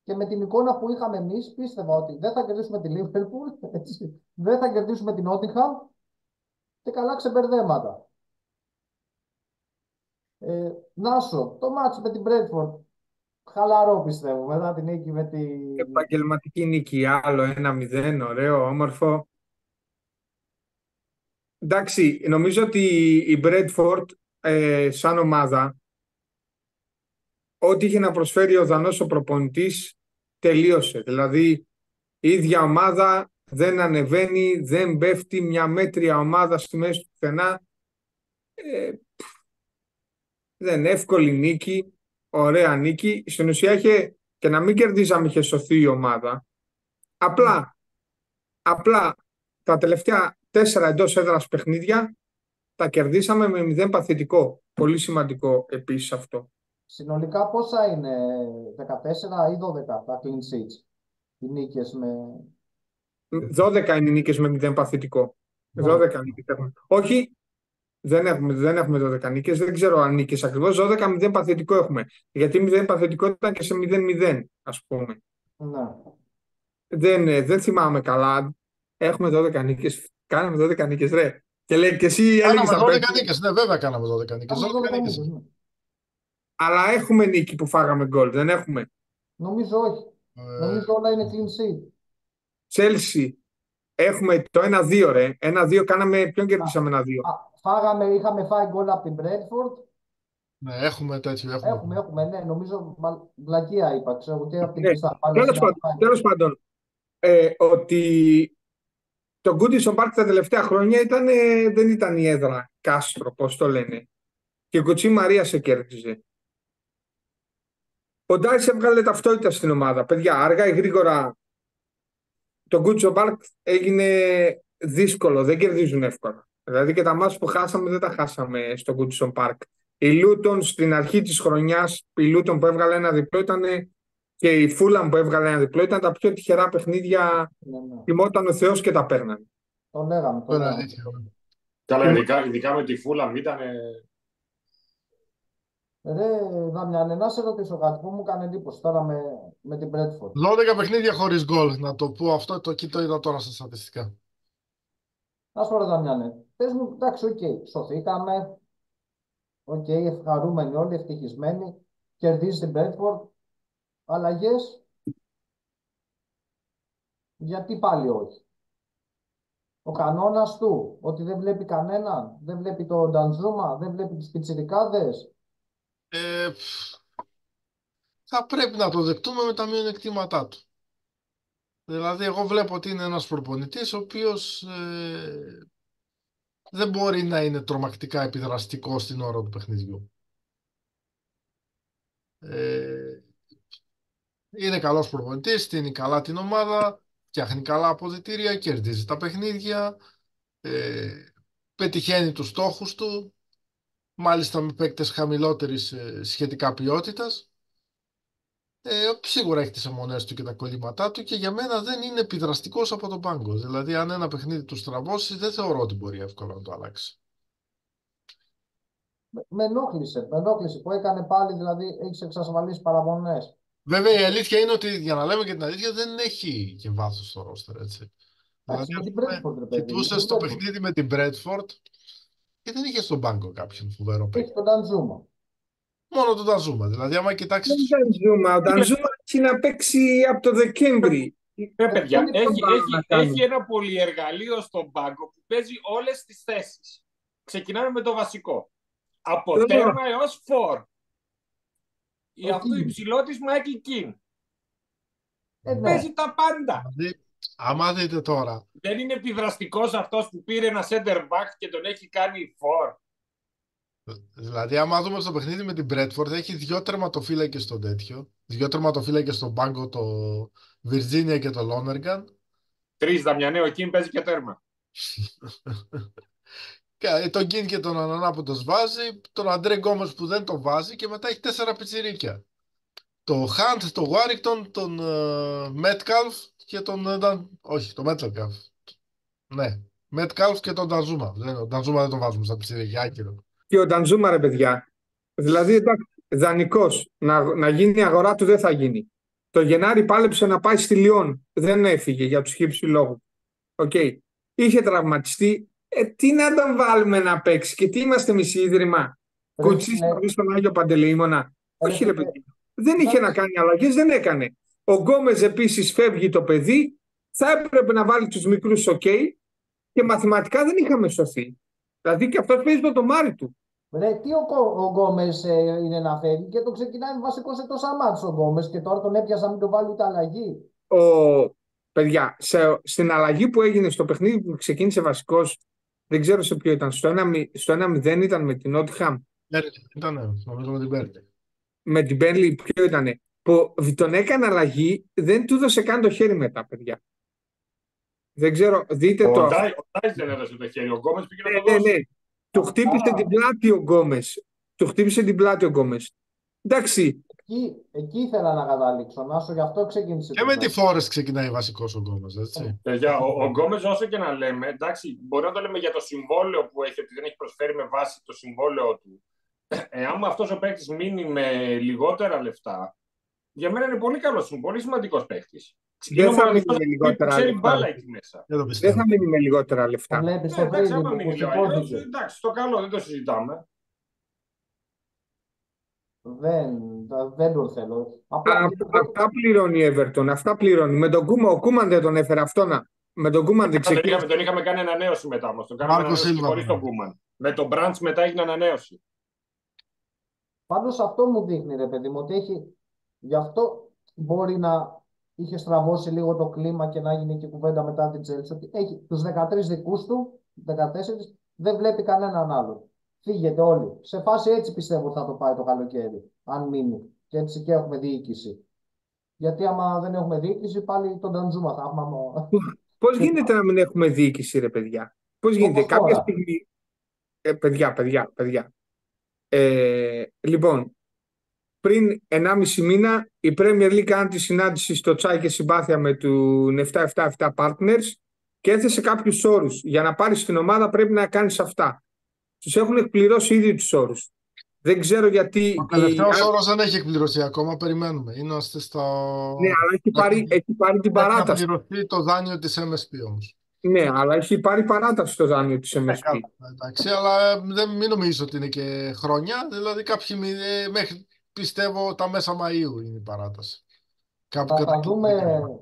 και με την εικόνα που είχαμε εμείς πίστευα ότι δεν θα κερδίσουμε τη Liverpool, δεν θα κερδίσουμε την Nottingham και καλά ξεμπερδέματα. Νάσο, το μάτσο με την Brentford χαλαρό πιστεύω, μετά την νίκη με την... Επαγγελματική νίκη, άλλο 1-0, ωραίο, όμορφο. Εντάξει, νομίζω ότι η Brentford σαν ομάδα, ό,τι είχε να προσφέρει ο Δανός ο προπονητής, τελείωσε. Δηλαδή, η ίδια ομάδα δεν ανεβαίνει, δεν πέφτει, μια μέτρια ομάδα στη μέση του πουθενά. Δεν εύκολη νίκη, ωραία νίκη. Στην ουσία είχε, και να μην κερδίζαμε, είχε σωθεί η ομάδα. Απλά τα τελευταία 4 εντός έδρας παιχνίδια τα κερδίσαμε με 0 παθητικό. Πολύ σημαντικό επίσης αυτό. Συνολικά πόσα είναι, 14 ή 12 τα clean sheets, οι νίκες με... 12 είναι οι νίκες με 0 παθητικό. 12 νίκες έχουμε. Όχι, δεν έχουμε 12 νίκες, δεν ξέρω αν νίκες ακριβώς. 12-0 παθητικό έχουμε. Γιατί 0 παθητικό ήταν και σε 0-0, ας πούμε. Ναι. Δεν θυμάμαι καλά. Έχουμε 12 νίκες. Κάναμε 12 νίκες, ρε. Και λέει και εσύ έλεγες... Κάναμε 12 νίκες, ναι, βέβαια κάναμε 12 νίκες. Ναι. Αλλά έχουμε νίκη που φάγαμε γκολ, δεν έχουμε? Νομίζω όχι. Νομίζω όλα είναι clean sheet. Chelsea, έχουμε το 1-2, ρε. 1-2 κάναμε, ποιον κερδίσαμε 1-2? Είχαμε φάει γκολ από την Brentford. Ναι, έχουμε τέτοιο. Έχουμε, ναι, νομίζω βλακεία είπα, ξέρω, και από την Τέλος πάντων, ότι το Goodison Park τα τελευταία χρόνια δεν ήταν η έδρα κάστρο, πώς το λένε. Και η Κοτσί Μαρία σε κέρδιζε. Ο Ντάις έβγαλε ταυτότητα στην ομάδα. Παιδιά, αργά ή γρήγορα το Goodison Park έγινε δύσκολο, δεν κερδίζουν εύκολα. Δηλαδή και τα μάτς που χάσαμε δεν τα χάσαμε στο Goodison Park. Η Luton στην αρχή της χρονιάς, η Luton που έβγαλε ένα διπλό και η Fulham που έβγαλε ένα διπλό ήταν τα πιο τυχερά παιχνίδια. Ναι, ναι. Τιμόταν ο Θεός και τα παίρνανε. Το λέγαμε. Καλά, ειδικά με τη Fulham ήταν. Ρε Δαμιάνε, να σε ρωτήσω κάτι που μου έκανε εντύπωση τώρα με την Bradford. 12 παιχνίδια χωρίς γκολ. Να το πω αυτό, το είδα τώρα στα στατιστικά. Να σου πω ρε Δαμιάνε, πες μου, εντάξει, οκ, σωθήκαμε, οκ, ευχαρούμενοι όλοι, ευτυχισμένοι, κερδίζει την Bradford, αλλαγές, γιατί πάλι όχι. Ο κανόνας του, ότι δεν βλέπει κανέναν, δεν βλέπει τον Ντανζούμα, δεν βλέπει τις πιτσιρικάδες. Θα πρέπει να το δεκτούμε με τα μειονεκτήματά του. Δηλαδή, εγώ βλέπω ότι είναι ένας προπονητής ο οποίος δεν μπορεί να είναι τρομακτικά επιδραστικός στην ώρα του παιχνιδιού. Είναι καλός προπονητής, στείνει καλά την ομάδα, φτιάχνει καλά αποδυτήρια, κερδίζει τα παιχνίδια, πετυχαίνει τους στόχους του, μάλιστα με παίκτες χαμηλότερης σχετικά ποιότητας. Σίγουρα έχει τις αιμονές του και τα κολλήματά του και για μένα δεν είναι επιδραστικός από τον πάγκο. Δηλαδή, αν ένα παιχνίδι του στραβώσει, δεν θεωρώ ότι μπορεί εύκολα να το αλλάξει. Με ενόχλησε που έκανε πάλι, δηλαδή έχεις εξασφαλίσει παραπονές. Βέβαια, η αλήθεια είναι ότι, για να λέμε και την αλήθεια, δεν έχει και βάθος στο ρόστερ, έτσι. Εντάξει, Δηλαδή, με την Bradford, ρε παιδί. κοιτούσες στο παιχνίδι με την Bradford και δεν είχε στον πάγκο κάποιον φοβερό παίκτη. Έχει τον Ντανζούμα. Μόνο τον Ταζούμα. Δηλαδή, άμα κοιτάξεις. Δεν ήταν Ζούμα. Ο Ντανζούμα έχει να παίξει από το Δεκέμβρη. Ρε παιδιά, είναι έχει ένα πολυεργαλείο στον πάγκο που παίζει όλες τις θέσεις. Ξεκινάμε με το βασικό. Από τέρμα έως φορ. Η αυτού υψηλό της Μάικλ Κιν. Παίζει τα πάντα. Δηλαδή, άμα δείτε τώρα. Δεν είναι επιδραστικός αυτός που πήρε ένα center back και τον έχει κάνει φορ. Δηλαδή, άμα δούμε στο παιχνίδι με την Bradford, έχει 2 τερματοφύλακες στο τέτοιο. 2 τερματοφύλακες στον πάγκο, το Virginia και το Lonergan. 3 Δαμιανέ, ο Κιν παίζει και τέρμα. Τον Κιν και τον Ανανά που το βάζει, τον Αντρέ Γκόμες που δεν το βάζει και μετά έχει 4 πιτσιρίκια. Το Hunt, το Warrington, τον Metcalf και τον. Όχι, το Metcalf. Ναι, Metcalf και τον Ντανζούμα. Τον Ντανζούμα δεν τον βάζουμε στα πιτσιρίκια, άκυρο. Και ο Ντανζούμα, ρε παιδιά. Δηλαδή, εντάξει, δανεικός. Να γίνει η αγορά του δεν θα γίνει. Το Γενάρη πάλεψε να πάει στη Λιόν. Δεν έφυγε για τους χύψη λόγου. Okay. Είχε τραυματιστεί. Τι να τον βάλουμε να παίξει και τι είμαστε εμείς ίδρυμα. Κουτσί στον Άγιο Παντελεήμονα. Όχι, ρε παιδιά. Δεν είχε να κάνει αλλαγές, δεν έκανε. Ο Γκόμες επίσης φεύγει το παιδί. Θα έπρεπε να βάλει τους μικρούς και μαθηματικά δεν είχαμε σωθεί. Δηλαδή και αυτός παίζει το μάρι του. Ρε, τι ο Γκόμες είναι να φεύγει και το ξεκινάει βασικός εκτός αμάτς ο Γκόμες και τώρα τον έπιασα να μην το βάλει ούτε αλλαγή. Παιδιά, στην αλλαγή που έγινε στο παιχνίδι που ξεκίνησε βασικός, δεν ξέρω σε ποιο ήταν, στο 1-0 ήταν με την Νότιχαμ. Ήταν, νομίζω με την Μπέρλι. Με την Μπέρλι ποιο ήτανε, που τον έκανε αλλαγή, δεν του έδωσε καν το χέρι μετά, παιδιά. Δεν ξέρω, δείτε το. Ο Ντάις δεν έδωσε το χέρι, ο Γκόμες πήγε να το δώσει. Ναι. Του χτύπησε την πλάτη ο Γκόμες. Του χτύπησε την πλάτη ο Γκόμες. Εντάξει. Εκεί ήθελα να καταλήξω, Νάσο, γι' αυτό ξεκίνησε. Και με τη Φόρεστ ξεκινάει βασικός ο Γκόμες, έτσι. Ο Γκόμες, όσο και να λέμε, εντάξει, μπορεί να το λέμε για το συμβόλαιο που έχει, ότι δεν έχει προσφέρει με βάση το συμβόλαιο του. Εάν αυτός ο παίκτης μείνει με λιγότερα λεφτά, για μένα είναι πολύ καλός, πολύ σημαντικός παίκτης. Δεν θα μείνει με λιγότερα λεφτά. Δεν θα μείνει με λιγότερα λεφτά. Εντάξει, το καλό, δεν το συζητάμε. Δεν το θέλω. Αυτά πληρώνει η Everton, αυτά πληρώνει. Με τον Κούμαν, ο Κούμαν δεν τον έφερε αυτό να. Με τον Κούμαν δεν ξεκίνησε. Τον είχαμε κάνει ανανέωση μετά όμως. Τον κάναμε ανανέωση χωρίς τον Κούμαν. Με τον Μπραντς μετά έγινε ανανέωση. Πάντως αυτό μου δείχνει, ρε παιδί μου, ότι έχει. Γι' αυτό μπορεί να είχε στραβώσει λίγο το κλίμα και να γίνει και κουβέντα μετά την Chelsea, ότι έχει τους 13 δικούς του, 14, δεν βλέπει κανέναν άλλο. Φύγετε όλοι. Σε φάση έτσι πιστεύω ότι θα το πάει το καλοκαίρι, αν μείνει. Και έτσι και έχουμε διοίκηση. Γιατί άμα δεν έχουμε διοίκηση, πάλι τον Νταντζούμα θα έχουμε. Πώς γίνεται να μην έχουμε διοίκηση, ρε παιδιά? Πώς γίνεται? Όπως Κάποια τώρα. στιγμή. Παιδιά. Λοιπόν, πριν 1,5 μήνα η Premier League κάνει τη συνάντηση στο Τσάι και Συμπάθεια με του 777 Partners και έθεσε κάποιους όρους. Για να πάρεις την ομάδα πρέπει να κάνεις αυτά. Τους έχουν εκπληρώσει ήδη τους όρους. Δεν ξέρω γιατί. Ο τελευταίος όρος δεν έχει εκπληρωθεί ακόμα. Περιμένουμε. Είμαστε στο. Ναι, αλλά έχει πάρει την Έχει να παράταση. πληρωθεί το δάνειο της MSP όμως. Ναι, αλλά έχει πάρει παράταση το δάνειο της MSP. Καλά, εντάξει, αλλά μην νομίζω ότι είναι και χρόνια. Δηλαδή κάποιοι μέχρι πιστεύω τα μέσα Μαΐου είναι η παράταση. Κάπου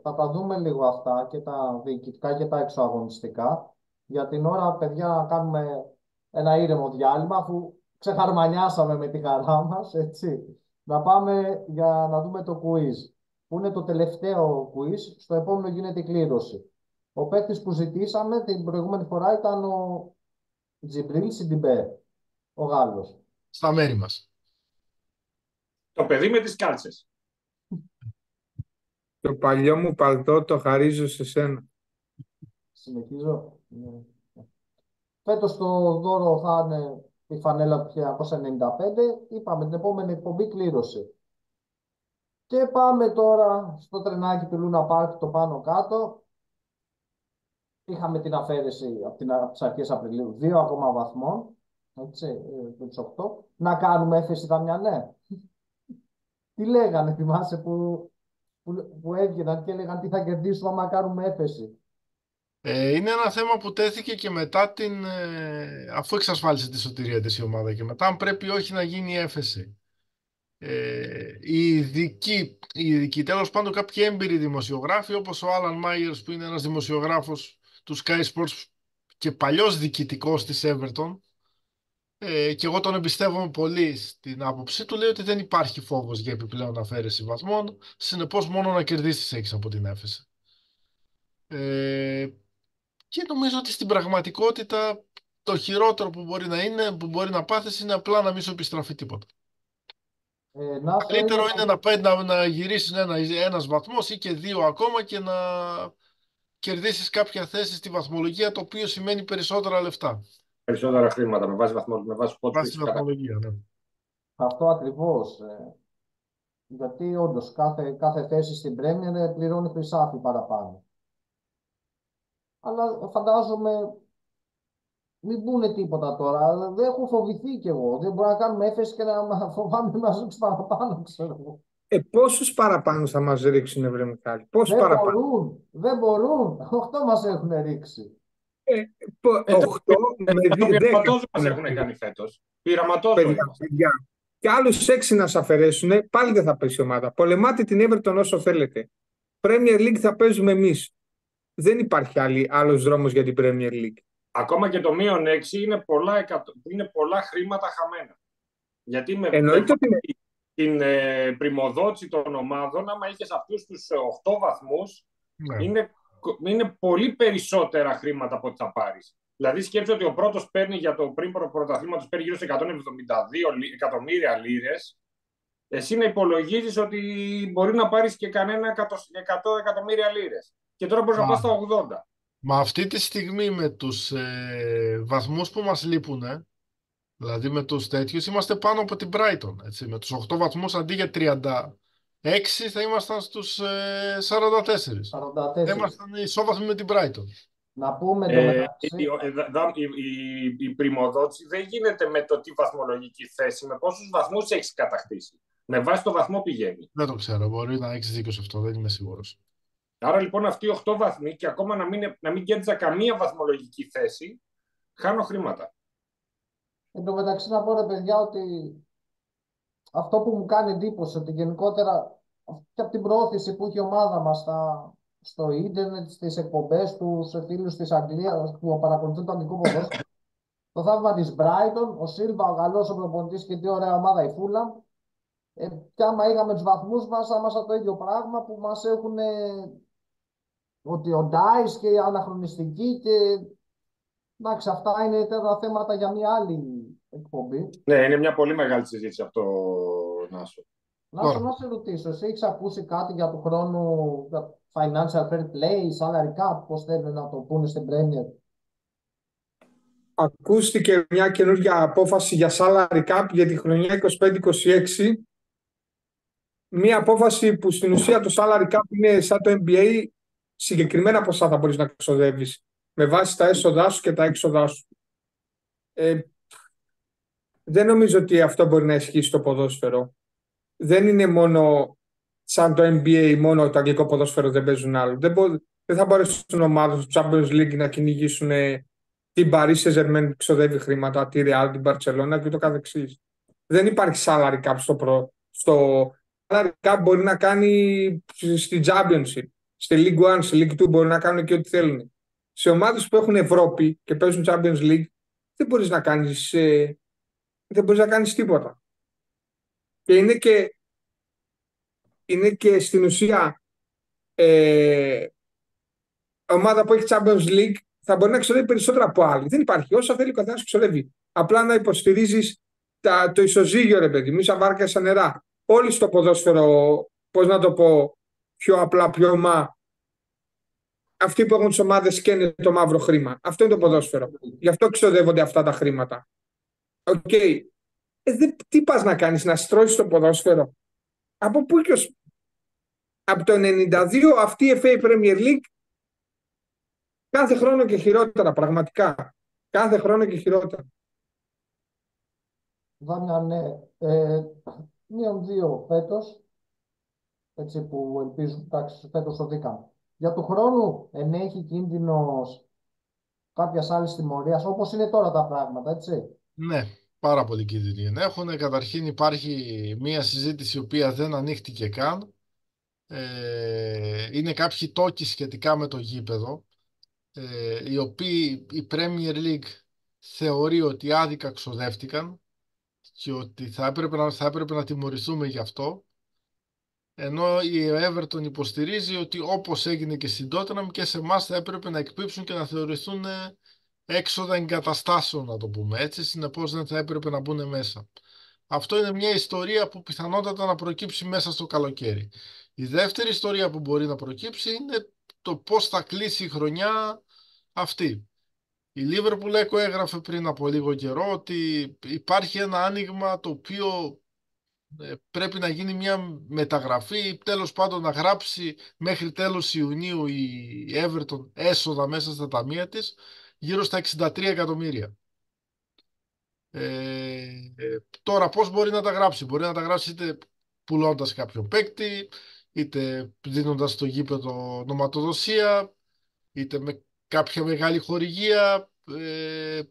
Θα τα δούμε λίγο αυτά και τα διοικητικά και τα εξωαγωνιστικά. Για την ώρα, παιδιά, κάνουμε ένα ήρεμο διάλειμμα, αφού ξεχαρμανιάσαμε με τη χαρά μας, έτσι. Να πάμε για να δούμε το quiz, που είναι το τελευταίο quiz. Στο επόμενο γίνεται η κλήρωση. Ο παίκτης που ζητήσαμε την προηγούμενη φορά ήταν ο Τζιμπρίλ Σιντιμπέ, ο Γάλλος. Στα μέρη μας. Το παιδί με τις κάλτσες. Το παλιό μου παλτό το χαρίζω σε σένα. Συνεχίζω. Ναι. Φέτος το δώρο θα είναι η φανέλα του 1995. Είπαμε την επόμενη εκπομπή κλήρωση. Και πάμε τώρα στο τρενάκι του Λούνα Πάρκ, το πάνω κάτω. Είχαμε την αφαίρεση από τις αρχές Απριλίου 2 ακόμα βαθμών. Έτσι, τους 8. Να κάνουμε έφεση Δαμιανέ. Τι λέγανε, θυμάσαι που έβγαιναν και έλεγαν τι θα κερδίσουμε άμα κάνουμε έφεση. Είναι ένα θέμα που τέθηκε και μετά αφού εξασφάλισε τη σωτηρία της η ομάδα και μετά αν πρέπει όχι να γίνει η έφεση. Οι ειδικοί, τέλος πάντων κάποιοι έμπειροι δημοσιογράφοι όπως ο Άλαν Μάιερς που είναι ένας δημοσιογράφος του Sky Sports και παλιός διοικητικός της Everton, και εγώ τον εμπιστεύομαι πολύ στην άποψή του, λέει ότι δεν υπάρχει φόβος για επιπλέον αφαίρεση βαθμών, συνεπώς μόνο να κερδίσεις έχεις από την έφεση. Και νομίζω ότι στην πραγματικότητα το χειρότερο που μπορεί να είναι, που μπορεί να πάθεις είναι απλά να μην σου επιστραφεί τίποτα. Καλύτερο είναι να γυρίσεις ένας βαθμός ή και 2 ακόμα και να κερδίσεις κάποια θέση στη βαθμολογία, το οποίο σημαίνει περισσότερα λεφτά. Περισσότερα χρήματα με βάση βάση βαθμολογία, ναι. Αυτό ακριβώς. Γιατί όντως κάθε θέση στην Πρέμιερ πληρώνει χρυσάφι παραπάνω. Αλλά φαντάζομαι μην πούνε τίποτα τώρα. Δεν έχω φοβηθεί κι εγώ. Δεν μπορώ να κάνουμε έφεση και να φοβάμαι να μας ρίξει παραπάνω, ξέρω εγώ. Πόσους παραπάνω θα μας ρίξουν, βρε Μιχάλη? Πόσους παραπάνω? Δεν μπορούν. 8 μας έχουν ρίξει. 8 με 10. Πειραματόζου μας έχουν κάνει φέτος. Πειραματόζου. Παιδιά. Και άλλους 6 να σας αφαιρέσουν, πάλι δεν θα πέσει η ομάδα. Πολεμάτε την Everton όσο θέλετε. Premier League θα παίζουμε εμείς. Δεν υπάρχει άλλος δρόμος για την Premier League. Ακόμα και το -6 είναι πολλά χρήματα χαμένα. Γιατί με την πριμοδότηση των ομάδων, άμα είχες αυτούς τους 8 βαθμούς, είναι πολύ περισσότερα χρήματα από ό,τι θα πάρεις. Δηλαδή σκέψου ότι ο πρώτος παίρνει για το πριν πρωταθλήματος παίρνει γύρω σε 172 εκατομμύρια λίρες. Εσύ να υπολογίζεις ότι μπορεί να πάρεις και κανένα 100 εκατομμύρια λίρες. Και τώρα μπορείς να πας στα 80. Μα αυτή τη στιγμή με τους βαθμούς που μας λείπουν, δηλαδή με τους τέτοιους, είμαστε πάνω από την Brighton. Έτσι. Με τους 8 βαθμούς αντί για 36 θα ήμασταν στους 44. Θα ήμασταν ισόβαθμοι με την Brighton. Να πούμε η πριμοδότηση δεν γίνεται με το τι βαθμολογική θέση, με πόσους βαθμούς έχεις κατακτήσει. Με βάση το βαθμό πηγαίνει. Δεν το ξέρω, μπορεί να έχεις δίκιο σε αυτό, δεν είμαι σίγουρος. Άρα λοιπόν αυτοί οι 8 βαθμοί και ακόμα να μην κέρδιζα καμία βαθμολογική θέση, χάνω χρήματα. Εν τω μεταξύ να πω ρε παιδιά ότι αυτό που μου κάνει εντύπωση ότι γενικότερα και από την προώθηση που έχει η ομάδα μας στο ίντερνετ, στις εκπομπές του, σε φίλους της Αγγλίας που παρακολουθούν το αγγλικό ποδόσφαιρο, το θαύμα της Brighton, ο Σίλβα, ο Γαλλός ο προπονητής και τι ωραία ομάδα η Fulham, Και άμα είχαμε τους βαθμούς μας, θα ήμασταν το ίδιο πράγμα που μας έχουν ότι ο Ντάις και η αναχρονιστική και εντάξει, αυτά είναι τέτοια θέματα για μια άλλη εκπομπή. Ναι, είναι μια πολύ μεγάλη συζήτηση αυτό, Νάσο. Να σε ρωτήσω, εσύ έχεις ακούσει κάτι για του χρόνου για financial fair play, salary cap, πώς θέλουν να το πούνε στην Premier? Ακούστηκε μια καινούργια απόφαση για salary cap για τη χρονιά 25-26. Μια απόφαση που στην ουσία το salary cap είναι σαν το NBA, συγκεκριμένα ποσά θα μπορείς να ξοδεύεις με βάση τα έσοδά σου και τα έξοδά σου. Δεν νομίζω ότι αυτό μπορεί να ισχύσει στο ποδόσφαιρο. Δεν είναι μόνο σαν το NBA, μόνο το αγγλικό ποδόσφαιρο δεν παίζουν άλλο. Δεν θα μπορέσουν ομάδες του Champions League να κυνηγήσουν την Paris Saint-Germain που ξοδεύει χρήματα, τη Real, την Barcelona και το καθεξής. Δεν υπάρχει salary cap στο salary cap μπορεί να κάνει στη Championship, στη League 1, στη League 2 μπορεί να κάνουν και ό,τι θέλουν. Σε ομάδες που έχουν Ευρώπη και παίζουν Champions League δεν μπορείς να κάνεις τίποτα. Και είναι και στην ουσία ομάδα που έχει Champions League θα μπορεί να ξοδεύει περισσότερα από άλλη. Δεν υπάρχει. Όσο θέλει ο καθένας ξοδεύει. Απλά να υποστηρίζεις το ισοζύγιο, ρε παιδί, μη σαν βάρκα σαν νερά. Όλοι στο ποδόσφαιρο, πώς να το πω, πιο απλά, πιο ομά, αυτοί που έχουν τις ομάδες καίνε το μαύρο χρήμα. Αυτό είναι το ποδόσφαιρο. Γι' αυτό ξοδεύονται αυτά τα χρήματα. Οκ. Τι πας να κάνεις, να στρώσεις το ποδόσφαιρο? Από πού και από το 92 αυτή η FA Premier League κάθε χρόνο και χειρότερα, πραγματικά. Κάθε χρόνο και χειρότερα. Δάμια, ναι. Μείον 2 φέτος, έτσι που ελπίζουν, εντάξει, φέτος το δίκαμε. Για του χρόνου ενέχει κίνδυνος κάποιας άλλης τιμωρίας, όπως είναι τώρα τα πράγματα, έτσι? Ναι, πάρα πολύ κίνδυνοι ενέχουν. Καταρχήν υπάρχει μία συζήτηση η οποία δεν ανοίχτηκε καν. Είναι κάποιοι τόκοι σχετικά με το γήπεδο, οι οποίοι η Premier League θεωρεί ότι άδικα ξοδεύτηκαν και ότι θα έπρεπε να τιμωρηθούμε γι' αυτό, ενώ η Everton υποστηρίζει ότι όπως έγινε και στην Tottenham και σε εμάς θα έπρεπε να εκπίψουν και να θεωρηθούν έξοδα εγκαταστάσεων, να το πούμε έτσι, συνεπώς δεν θα έπρεπε να μπουν μέσα. Αυτό είναι μια ιστορία που πιθανότατα να προκύψει μέσα στο καλοκαίρι. Η δεύτερη ιστορία που μπορεί να προκύψει είναι το πώς θα κλείσει η χρονιά αυτή. Η Liverpool έγραφε πριν από λίγο καιρό ότι υπάρχει ένα άνοιγμα το οποίο πρέπει να γίνει μια μεταγραφή, τέλος πάντων να γράψει μέχρι τέλος Ιουνίου η Everton έσοδα μέσα στα ταμεία της γύρω στα 63 εκατομμύρια. Τώρα πώς μπορεί να τα γράψει? Μπορεί να τα γράψει είτε πουλώντας κάποιον παίκτη, είτε δίνοντας στο γήπεδο νοματοδοσία, είτε με κάποια μεγάλη χορηγία.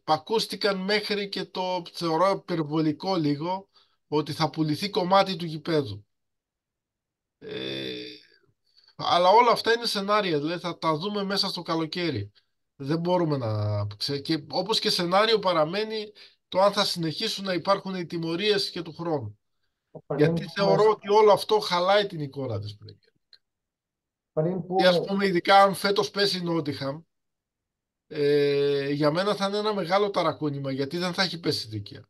Ακούστηκαν μέχρι και το θεωρώ υπερβολικό λίγο ότι θα πουληθεί κομμάτι του γηπέδου. Αλλά όλα αυτά είναι σενάρια, δηλαδή θα τα δούμε μέσα στο καλοκαίρι. Δεν μπορούμε να... Και όπως και σενάριο παραμένει το αν θα συνεχίσουν να υπάρχουν οι τιμωρίες και του χρόνου. Γιατί θεωρώ ότι όλο αυτό χαλάει την εικόνα της Premier. Και ας πούμε ειδικά αν φέτος πέσει η Νότιχαμ, για μένα θα είναι ένα μεγάλο ταρακούνημα, γιατί δεν θα έχει πέσει δίκαια.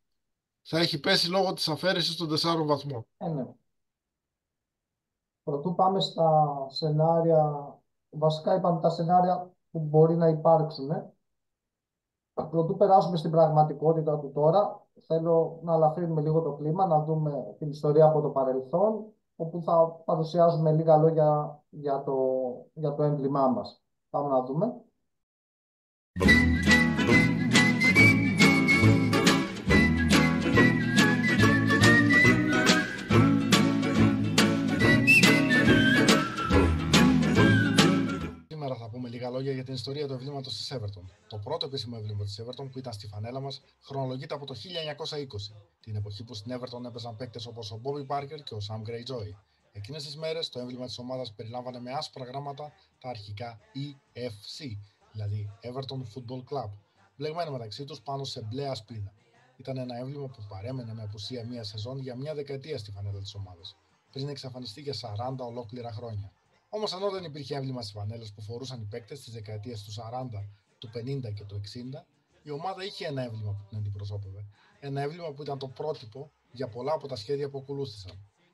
Θα έχει πέσει λόγω της αφαίρεσης των 4 βαθμών. Ναι. Πρωτού πάμε στα σενάρια, βασικά είπαμε τα σενάρια που μπορεί να υπάρξουν. Πρωτού περάσουμε στην πραγματικότητα του τώρα, θέλω να αλαφρύνουμε λίγο το κλίμα, να δούμε την ιστορία από το παρελθόν, όπου θα παρουσιάζουμε λίγα λόγια για το έμβλημά μας. Πάμε να δούμε. Σήμερα θα πούμε λίγα λόγια για την ιστορία του εμβλήματος της Everton. Το πρώτο επίσημο εμβλήμα της Everton, που ήταν στη φανέλα μας, χρονολογείται από το 1920, την εποχή που στην Everton έπαιζαν παίκτες όπως ο Bobby Parker και ο Sam Greyjoy. Εκείνες τις μέρες το έμβλημα της ομάδας περιλάμβανε με άσπρα γράμματα τα αρχικά EFC, δηλαδή Everton Football Club, μπλεγμένα μεταξύ τους πάνω σε μπλε ασπίδα. ήταν ένα έμβλημα που παρέμενε με απουσία μία σεζόν για μια δεκαετία στη φανέλα της ομάδας, πριν εξαφανιστεί για 40 ολόκληρα χρόνια. Όμως, ενώ δεν υπήρχε έμβλημα στις φανέλες που φορούσαν οι παίκτες στις δεκαετίες του 40, του 50 και του 60, η ομάδα είχε ένα έμβλημα που την αντιπροσώπευε. Ένα έμβλημα που ήταν το πρότυπο για πολλά από τα σχέδια που ακολούθησαν.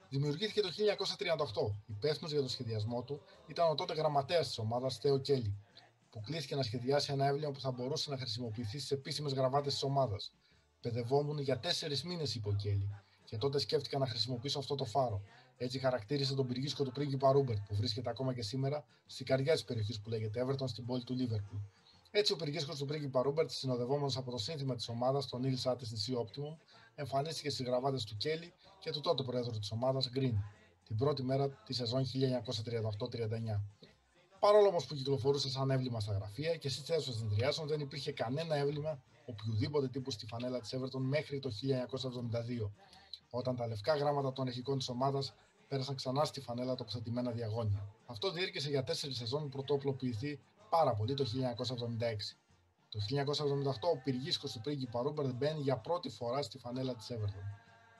Δημιουργήθηκε το 1938. Υπεύθυνος για το σχεδιασμό του ήταν ο τότε γραμματέας της ομάδας Θεο Κέλλη, που κλήθηκε να σχεδιάσει ένα έμβλημα που θα μπορούσε να χρησιμοποιηθεί στις επίσημες γραβάτες της ομάδας. Παιδευόμουν για 4 μήνες, είπε ο Κέλλη, και τότε σκέφτηκα να χρησιμοποιήσω αυτό το φάρο. Έτσι χαρακτήρισε τον πυργίσκο του πρίγκιπα Ρούμπερτ, που βρίσκεται ακόμα και σήμερα στην καρδιά της περιοχής που λέγεται Everton στην πόλη του Λίβερπουλ. Έτσι, ο πυργίσκος του πρίγκιπα Ρούμπερτ, συνοδευόμενος από το σύνθημα της ομάδας, τον Νίλ Σάτι στη Sea Optimum, εμφανίστηκε στις γραβάτες του Κέλλη και του τότε πρόεδρου της ομάδας, Green, την πρώτη μέρα τη σεζόν 1938-39. Παρόλο όμως που κυκλοφορούσε σαν έμβλημα στα γραφεία και στις αίθουσες συνεδριάσεων, δεν υπήρχε κανένα έμβλημα οποιοδήποτε τύπου στη φανέλα της Everton μέχρι το 1972, όταν τα λευκά γράμματα των αρχικών της ομάδας πέρασαν ξανά στη φανέλα τοποθετημένα διαγώνια. Αυτό διήρκησε για 4 σεζόν πρωτού απλοποιηθεί πάρα πολύ το 1976. Το 1978 ο πυργίσκος του πρίγκιπα Ρούμπερτ μπαίνει για πρώτη φορά στη φανέλα της Everton,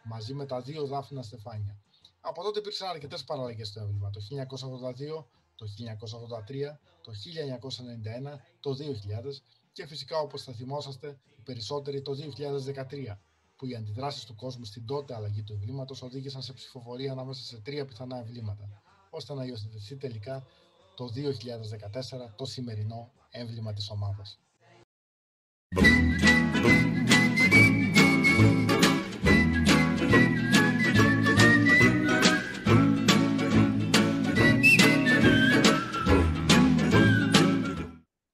μαζί με τα 2 δάφνηνα στεφάνια. Από τότε υπήρξαν αρκετές παραλλαγές στο έμβλημα, το 1982, το 1983, το 1991, το 2000 και φυσικά, όπως θα θυμόσαστε οι περισσότεροι, το 2013, που οι αντιδράσεις του κόσμου στην τότε αλλαγή του εμβλήματος οδήγησαν σε ψηφοφορία ανάμεσα σε 3 πιθανά εμβλήματα, ώστε να υιοθετηθεί τελικά το 2014 το σημερινό έμβλημα της ομάδας.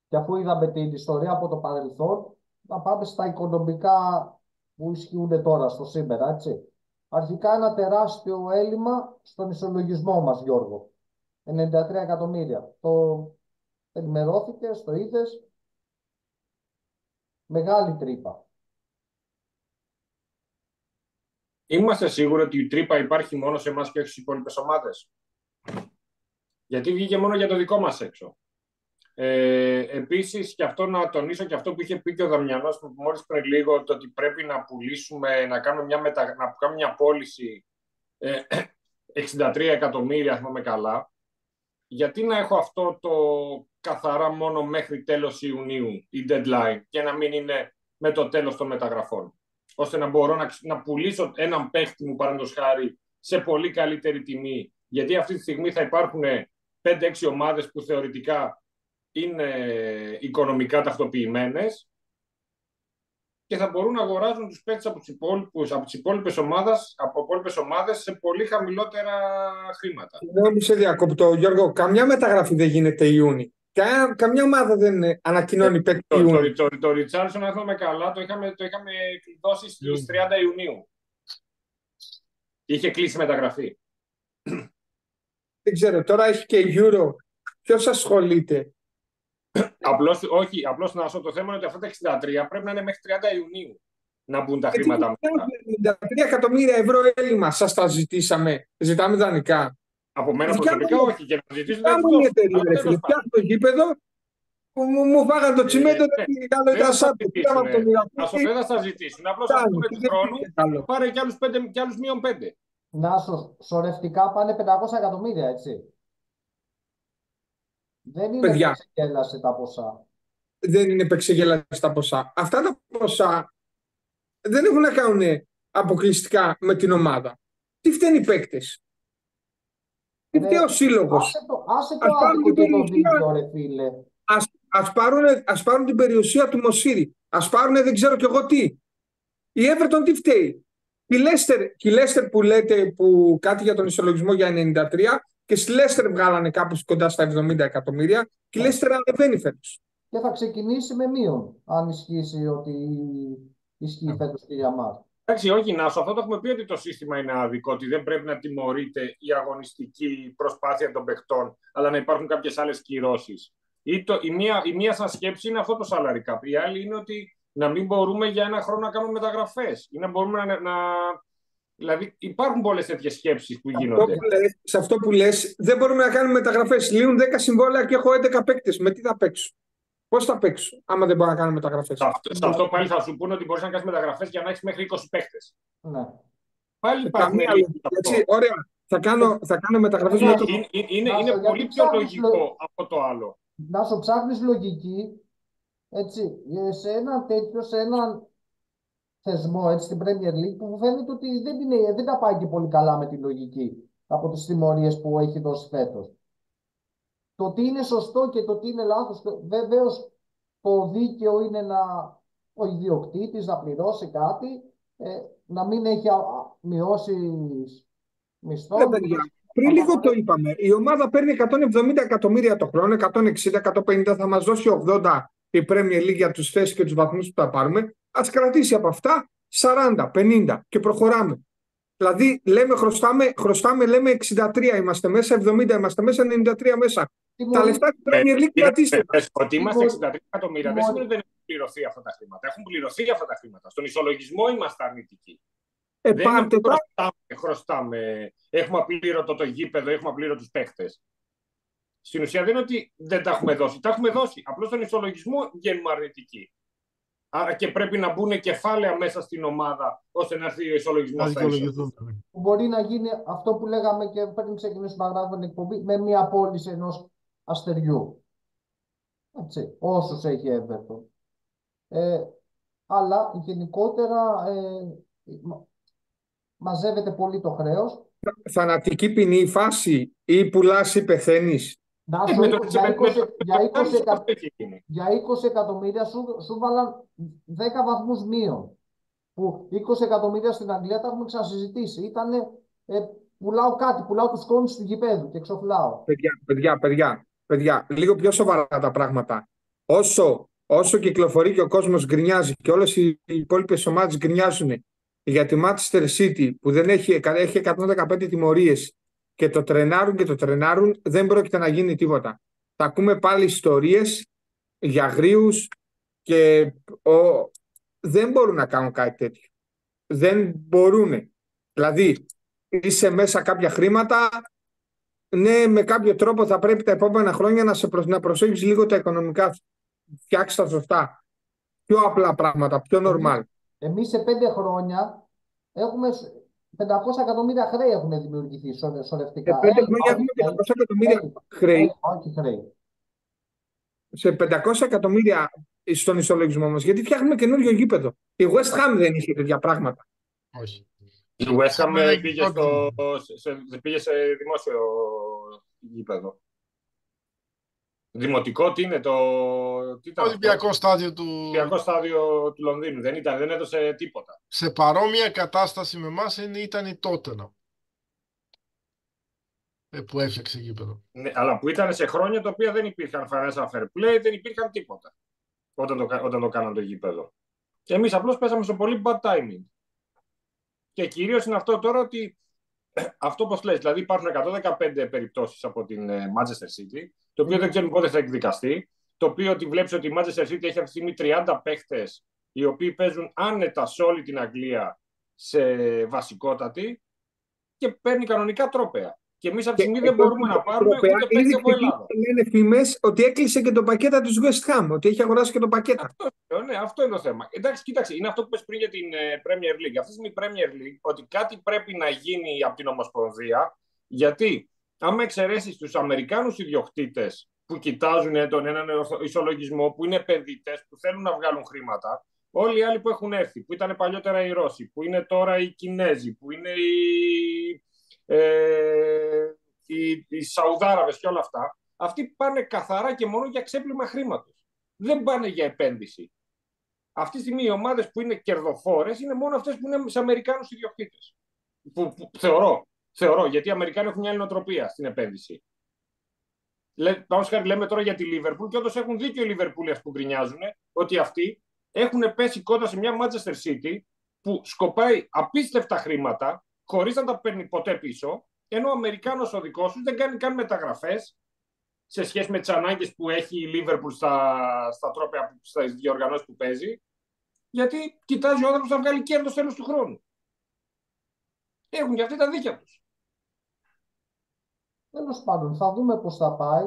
Και αφού είδαμε την ιστορία από το παρελθόν, να πάμε στα οικονομικά που ισχύουν τώρα, στο σήμερα, έτσι. Αρχικά ένα τεράστιο έλλειμμα στον ισολογισμό μας, Γιώργο. 93 εκατομμύρια. Το ενημερώθηκε, το είδες. Μεγάλη τρύπα. Είμαστε σίγουροι ότι η τρύπα υπάρχει μόνο σε εμάς και όχι στις υπόλοιπες ομάδες? Γιατί βγήκε μόνο για το δικό μας έξω. Επίσης, και αυτό να τονίσω και αυτό που είχε πει και ο Δαμιανός μόλις πριν λίγο, το ότι πρέπει να πουλήσουμε, να κάνουμε μια πώληση 63 εκατομμύρια, αν θυμάμαι καλά. Γιατί να έχω αυτό το καθαρά μόνο μέχρι τέλος Ιουνίου, η deadline, και να μην είναι με το τέλος των μεταγραφών, ώστε να μπορώ να πουλήσω έναν παίχτη μου, παραδείγματος χάρη, σε πολύ καλύτερη τιμή, γιατί αυτή τη στιγμή θα υπάρχουν 5-6 ομάδες που θεωρητικά είναι οικονομικά ταυτοποιημένες και θα μπορούν να αγοράζουν τους παίκτες από τις υπόλοιπες ομάδες σε πολύ χαμηλότερα χρήματα. Συγγνώμη, σε διακόπτω, Γιώργο. Καμιά μεταγραφή δεν γίνεται Ιούνι. Καμιά ομάδα δεν ανακοινώνει παίκτη Ιούνι. Το Ριτσάρλσον, αν θυμάμαι καλά, το είχαμε δώσει στις 30 Ιουνίου. Είχε κλείσει μεταγραφή. Δεν ξέρω, τώρα έχει και Euro. Ποιος ασχολείται? Απλώς να σου το θέμα είναι ότι αυτά τα 63 πρέπει να είναι μέχρι 30 Ιουνίου να μπουν τα χρήματα μετά. 93 εκατομμύρια ευρώ έλλειμμα, σας τα ζητήσαμε. Ζητάμε δανεικά. Από μένα προσωπικά όχι. Και να ζητήσω δεν είναι εταιρεία, ρε φίλε. Φτιάχνω το γήπεδο, μου φάγαν το τσιμέντο, δεν ήταν σαν το δεν θα σας ζητήσουν. Απλώς αν πούμε του χρόνου πάρε κι άλλους μείον 5. Να σωρευτικά πάνε 500 εκατομμύρια, έτσι. Δεν είναι επεξεγέλαση τα ποσά. Δεν είναι επεξεγέλαση τα ποσά. Αυτά τα ποσά δεν έχουν να κάνουν αποκλειστικά με την ομάδα. Τι φταίνει οι παίκτες? Τι φταίει ο σύλλογος? Άσε το άδικο και το δίκιο, ρε φίλε. Ας πάρουν την περιουσία του Μωσίρη. Ας πάρουν δεν ξέρω κι εγώ τι. Η Everton τι φταίει? Η Leicester που λέτε που κάτι για τον ισολογισμό για 93 και στη Leicester βγάλανε κάπου κοντά στα 70 εκατομμύρια και η Leicester ανεβαίνει φέτος. Και θα ξεκινήσει με μείον, αν ισχύσει ότι ισχύει φέτος και για μας. Εντάξει, όχι, Νάσο, αυτό το έχουμε πει ότι το σύστημα είναι άδικο, ότι δεν πρέπει να τιμωρείται η αγωνιστική προσπάθεια των παιχτών, αλλά να υπάρχουν κάποιες άλλες κυρώσεις. Η μία σαν σκέψη είναι αυτό το salary cap. Η άλλη είναι ότι να μην μπορούμε για ένα χρόνο να κάνουμε μεταγραφές ή να μπορούμε να... Δηλαδή υπάρχουν πολλές τέτοιες σκέψεις που γίνονται. Σε αυτό που λες, δεν μπορούμε να κάνουμε μεταγραφές. Λύουν 10 συμβόλαια και έχω 11 παίκτες. Με τι θα παίξω? Πώς θα παίξω, άμα δεν μπορώ να κάνω μεταγραφές? Σε αυτό πάλι θα σου πούνε ότι μπορείς να κάνεις μεταγραφές για να έχεις μέχρι 20 παίχτες. Ναι. Πάλι υπάρχουν Καμία λύσεις λογική. αυτό. Έτσι, ωραία. Θα κάνω μεταγραφές με το. Είναι πολύ πιο λογικό από το άλλο. Να σου ψάχνεις λογική, έτσι, σε ένα τέτοιο, σε έναν θεσμό, έτσι, στην Premier League, που μου φαίνεται ότι δεν τα πάει και πολύ καλά με τη λογική από τις τιμωρίες που έχει δώσει φέτος. Το τι είναι σωστό και το τι είναι λάθος, βεβαίως το δίκαιο είναι ο ιδιοκτήτης να πληρώσει κάτι, να μην έχει μειώσει μισθό. Παιδιά, πριν λίγο το είπαμε. Η ομάδα παίρνει 170 εκατομμύρια το χρόνο, 160, 150, θα μας δώσει 80 η Premier League για τους θέσεις και τους βαθμούς που θα πάρουμε. Ας κρατήσει από αυτά 40, 50 και προχωράμε. Δηλαδή, χρωστάμε, λέμε 63 είμαστε μέσα, 70 είμαστε μέσα, 93 μέσα. Τα λεφτά του Premier League κρατήστε. Ότι είμαστε 63 εκατομμύρια δεν σημαίνει ότι δεν έχουν πληρωθεί αυτά τα χρήματα. Έχουν πληρωθεί αυτά τα χρήματα. Στον ισολογισμό είμαστε αρνητικοί. Δεν χρωστάμε, έχουμε απλήρωτο το γήπεδο, έχουμε απλήρωτους παίχτες. Στην ουσία δεν είναι ότι δεν τα έχουμε δώσει. Τα έχουμε δώσει. Απλώς στον ισολογισμό βγαίνουμε αρνητικοί. Άρα και πρέπει να μπουν κεφάλαια μέσα στην ομάδα ώστε να έρθει ο ισολογισμός. Μπορεί να γίνει αυτό που λέγαμε και πριν ξεκινήσουμε να γράφουμε την εκπομπή, με μια πώληση ενός αστεριού. Έτσι, όσους έχει Everton. Αλλά γενικότερα μαζεύεται πολύ το χρέος. Θανατική ποινή η φάση ή πουλάς ή πεθαίνεις. Για 20 εκατομμύρια σου βάλαν 10 βαθμούς μείον. Που 20 εκατομμύρια στην Αγγλία τα έχουμε ξανασυζητήσει. Ήτανε πουλάω τους κόνους του γηπέδου και εξοφλάω. Παιδιά, λίγο πιο σοβαρά τα πράγματα. Όσο κυκλοφορεί και ο κόσμος γκρινιάζει και όλες οι υπόλοιπες ομάδες γκρινιάζουν για τη Manchester City που δεν έχει 115 τιμωρίες και το τρενάρουν, δεν πρόκειται να γίνει τίποτα. Θα ακούμε πάλι ιστορίες για γρίους και δεν μπορούν να κάνουν κάτι τέτοιο. Δεν μπορούν. Δηλαδή, είσαι μέσα κάποια χρήματα, ναι, με κάποιο τρόπο θα πρέπει τα επόμενα χρόνια να προσέχεις λίγο τα οικονομικά, φτιάξεις τα σωστά. Πιο απλά πράγματα, πιο normal. Εμείς σε 5 χρόνια έχουμε 500 εκατομμύρια χρέη έχουν δημιουργηθεί σωρευτικά. Σε 5 χρόνια έχουμε 500 εκατομμύρια χρέη. Όχι χρέη. Σε 500 εκατομμύρια στον ισολογισμό μας. Γιατί φτιάχνουμε καινούριο γήπεδο. Η West Ham δεν είχε τέτοια πράγματα. Όχι. Η West Ham πήγε σε δημόσιο γήπεδο. Δημοτικό, τι είναι το Ολυμπιακό στάδιο του Λονδίνου. Δεν έδωσε τίποτα. Σε παρόμοια κατάσταση με εμάς ήταν η Tottenham που έφτιαξε γήπεδο. Ναι, αλλά που ήταν σε χρόνια τα οποία δεν υπήρχαν financial fair play, δεν υπήρχαν τίποτα όταν το κάναν το γήπεδο. Και εμείς απλώς πέσαμε στο πολύ bad timing. Και κυρίως είναι αυτό τώρα ότι αυτό πως λες, δηλαδή υπάρχουν 115 περιπτώσεις από την Manchester City, το οποίο δεν ξέρουμε πότε θα εκδικαστεί, το οποίο ότι βλέπεις ότι η Manchester City έχει αυτή τη στιγμή 30 παίχτες οι οποίοι παίζουν άνετα σε όλη την Αγγλία σε βασικότατη και παίρνει κανονικά τρόπαια. Και εμείς αυτή τη στιγμή δεν μπορούμε να πάρουμε ούτε παίχτη από Ελλάδα. Λένε φήμες ότι έκλεισε και το πακέτα της West Ham, ότι έχει αγοράσει και το πακέτα. Αυτό είναι το θέμα. Εντάξει, κοίταξε, είναι αυτό που πες πριν για την Premier League. Αυτή τη στιγμή η Premier League, ότι κάτι πρέπει να γίνει από την Ομοσπονδία, γιατί άμα εξαιρέσεις τους Αμερικάνους ιδιοκτήτες που κοιτάζουν τον έναν ισολογισμό, που είναι επενδυτές, που θέλουν να βγάλουν χρήματα, όλοι οι άλλοι που έχουν έρθει, που ήταν παλιότερα οι Ρώσοι, που είναι τώρα οι Κινέζοι, που είναι οι Σαουδάραβες και όλα αυτά, αυτοί πάνε καθαρά και μόνο για ξέπλυμα χρήματος. Δεν πάνε για επένδυση. Αυτή τη στιγμή οι ομάδες που είναι κερδοφόρες είναι μόνο αυτές που είναι σε Αμερικάνους ιδιοκτήτες. Που θεωρώ, γιατί οι Αμερικάνοι έχουν μια άλλη νοοτροπία στην επένδυση. Λέμε τώρα για τη Λίβερπουλ και όντως έχουν δίκιο οι Λιβερπούλιας που γκρινιάζουν ότι αυτοί έχουν πέσει κόντρα σε μια Manchester City που σκοπάει απίστευτα χρήματα χωρίς να τα παίρνει ποτέ πίσω, ενώ ο Αμερικάνος ο δικός τους δεν κάνει καν μεταγραφές σε σχέση με τις ανάγκες που έχει η Λίβερπουλ στα τρόπια, στις διοργανώσεις που παίζει, γιατί κοιτάζει ο άνθρωπος να βγάλει κέρδος τέλος του χρόνου. Έχουν και αυτοί τα δίκια τους. Τέλος πάντων, θα δούμε πώς θα πάει.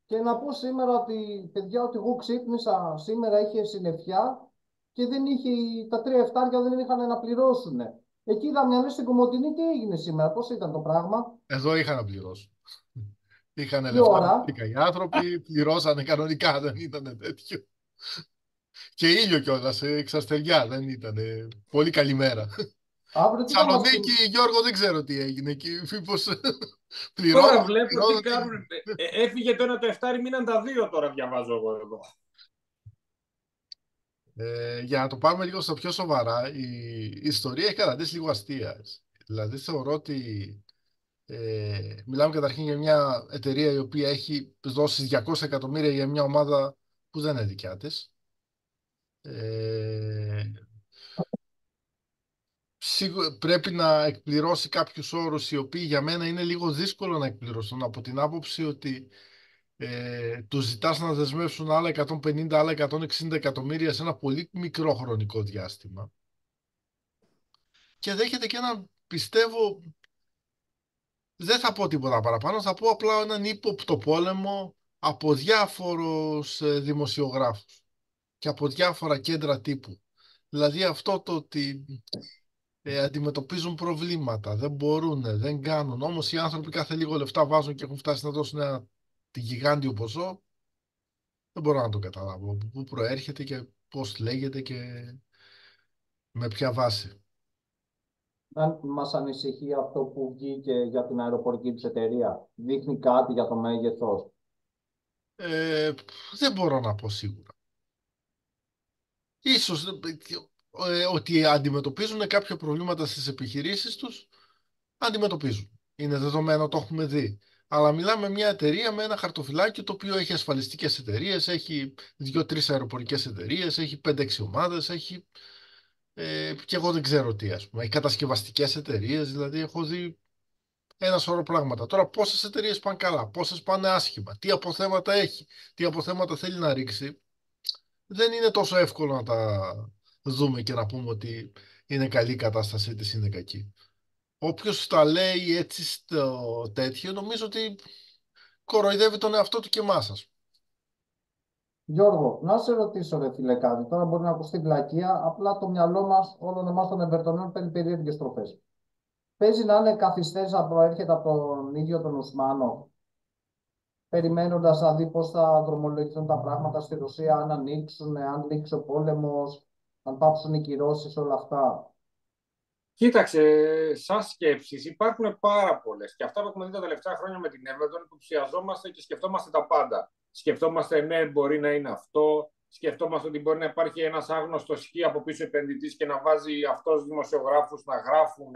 Και να πω σήμερα ότι, παιδιά, ότι εγώ ξύπνησα σήμερα, είχε συννεφιά και δεν είχε, τα 3 εφτάρια δεν είχαν να πληρώσουν. Εκεί είδα μια στην Κομοτηνή, τι έγινε σήμερα, πώς ήταν το πράγμα, Εδώ είχα να πληρώσω. Είχαν τι λεφτά ώρα. οι άνθρωποι, πληρώσανε κανονικά, δεν ήταν τέτοιο. Και ήλιο κιόλας, εξαστεριά, δεν ήταν. Πολύ καλή μέρα. Αύριο τι θα μας Θεσσαλονίκη, πει. Γιώργο, δεν ξέρω τι έγινε εκεί. Μήπως Τώρα πληρώνουν, βλέπω τι πληρώνουν. κάνουν. Έφυγε το ένα το εφτάρι, μείναν τα δύο τώρα, διαβάζω εγώ εδώ. Για να το πάμε λίγο στα πιο σοβαρά, η ιστορία έχει καταντήσει λίγο αστεία. Δηλαδή θεωρώ ότι μιλάμε καταρχήν για μια εταιρεία η οποία έχει δώσει 200 εκατομμύρια για μια ομάδα που δεν είναι δικιά της. Ε, πρέπει να εκπληρώσει κάποιους όρους οι οποίοι για μένα είναι λίγο δύσκολο να εκπληρωθούν, από την άποψη ότι τους ζητάς να δεσμεύσουν άλλα 150, άλλα 160 εκατομμύρια σε ένα πολύ μικρό χρονικό διάστημα. Και δέχεται και έναν, πιστεύω, δεν θα πω τίποτα παραπάνω, θα πω απλά έναν ύποπτο πόλεμο από διάφορους δημοσιογράφους και από διάφορα κέντρα τύπου. Δηλαδή αυτό το ότι αντιμετωπίζουν προβλήματα, δεν μπορούν, δεν κάνουν. Όμως οι άνθρωποι κάθε λίγο λεφτά βάζουν και έχουν φτάσει να δώσουν ένα γιγάντιο ποσό. Δεν μπορώ να το καταλάβω από πού προέρχεται και πώς λέγεται και με ποια βάση. Αν μας ανησυχεί αυτό που βγήκε για την αεροπορική της εταιρεία, δείχνει κάτι για το μέγεθος. Ε, δεν μπορώ να πω σίγουρα. Ίσως ότι αντιμετωπίζουν κάποια προβλήματα στις επιχειρήσεις τους, αντιμετωπίζουν. Είναι δεδομένο, το έχουμε δει. Αλλά μιλάμε μια εταιρεία με ένα χαρτοφυλάκιο το οποίο έχει ασφαλιστικές εταιρείες, έχει 2-3 αεροπορικές εταιρείες, έχει 5-6 ομάδες, έχει και εγώ δεν ξέρω τι, ας πούμε. Έχει κατασκευαστικές εταιρείες, δηλαδή έχω δει ένα σωρό πράγματα. Τώρα πόσες εταιρείες πάνε καλά, πόσες πάνε άσχημα, τι αποθέματα έχει, τι αποθέματα θέλει να ρίξει, δεν είναι τόσο εύκολο να τα δούμε και να πούμε ότι είναι καλή η κατάστασή της, είναι κακή. Όποιος τα λέει έτσι στο τέτοιο, νομίζω ότι κοροϊδεύει τον εαυτό του και εμάς, ας πούμε. Γιώργο, να σε ρωτήσω, ρε φίλε, κάτι. Τώρα μπορεί να ακουστεί βλακεία, απλά το μυαλό μας, όλων εμάς των Evertoniών, παίρνει περίεργες τροφές. Παίζει να είναι καθυστέρηση να προέρχεται από τον ίδιο τον Ουσμάνο, περιμένοντας να δει πώς θα δρομολογηθούν τα πράγματα στη Ρωσία, αν ανοίξουν, αν λήξει ο πόλεμος, αν πάψουν οι κυρώσεις, όλα αυτά. Κοίταξε, σαν σκέψεις υπάρχουν πάρα πολλές. Και αυτά που έχουμε δει τα τελευταία χρόνια με την Everton, που ψιαζόμαστε και σκεφτόμαστε τα πάντα. Σκεφτόμαστε, ναι, μπορεί να είναι αυτό. Σκεφτόμαστε ότι μπορεί να υπάρχει ένας άγνωστος χ από πίσω επενδυτής και να βάζει αυτός δημοσιογράφους να γράφουν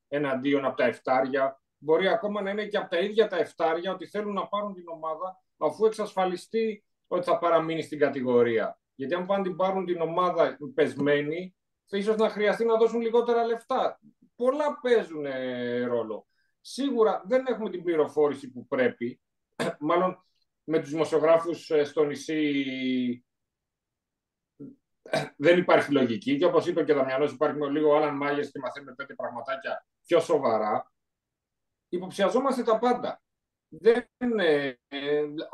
εναντίον από τα εφτάρια. Μπορεί ακόμα να είναι και από τα ίδια τα εφτάρια ότι θέλουν να πάρουν την ομάδα αφού εξασφαλιστεί ότι θα παραμείνει στην κατηγορία. Γιατί αν πάνε την πάρουν την ομάδα πεσμένη, ίσως να χρειαστεί να δώσουν λιγότερα λεφτά. Πολλά παίζουν ρόλο. Σίγουρα δεν έχουμε την πληροφόρηση που πρέπει. Μάλλον με τους δημοσιογράφους στο νησί δεν υπάρχει λογική. Και όπως είπε και ο Δαμιανός, υπάρχει με λίγο Άλαν Μάγερς και μαθαίνουμε τέτοια πραγματάκια πιο σοβαρά. Υποψιαζόμαστε τα πάντα.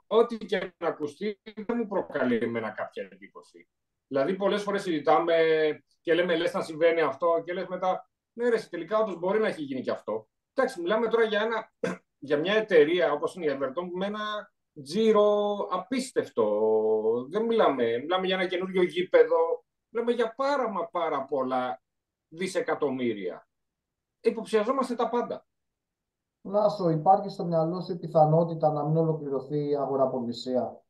Ό,τι και να ακουστεί δεν μου προκαλεί εμένα κάποια εντύπωση. Δηλαδή, πολλές φορές συζητάμε και λέμε, λες να συμβαίνει αυτό, και λες μετά, ναι, ρε, τελικά όντως μπορεί να έχει γίνει και αυτό. Εντάξει, μιλάμε τώρα για μια εταιρεία όπως είναι η Everton με ένα τζίρο απίστευτο. Δεν μιλάμε για ένα καινούριο γήπεδο, μιλάμε για πάρα πολλά δισεκατομμύρια. Υποψιαζόμαστε τα πάντα. Νάσο, υπάρχει στο μυαλό σου η πιθανότητα να μην ολοκληρωθεί η αγοραπολισία?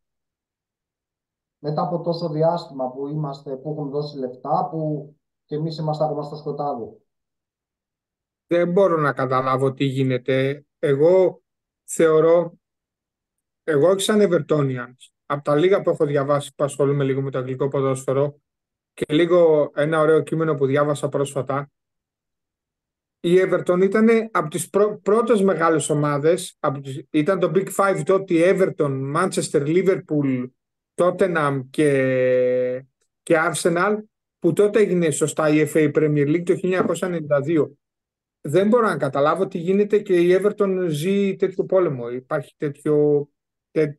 Μετά από τόσο διάστημα που έχουν δώσει λεφτά, που και εμείς είμαστε ακόμα στο σκοτάδι. Δεν μπορώ να καταλάβω τι γίνεται. Εγώ θεωρώ, εγώ σαν Evertonian, από τα λίγα που έχω διαβάσει που ασχολούμαι λίγο με το αγγλικό ποδόσφαιρο και λίγο ένα ωραίο κείμενο που διάβασα πρόσφατα, η Everton ήταν από τις πρώτες μεγάλες ομάδες, ήταν το Big Five τότε, η Everton, Manchester, Liverpool, Tottenham και Arsenal, που τότε έγινε σωστά η FA Premier League το 1992. Δεν μπορώ να καταλάβω τι γίνεται και η Everton ζει τέτοιο πόλεμο. Υπάρχει τέτοιο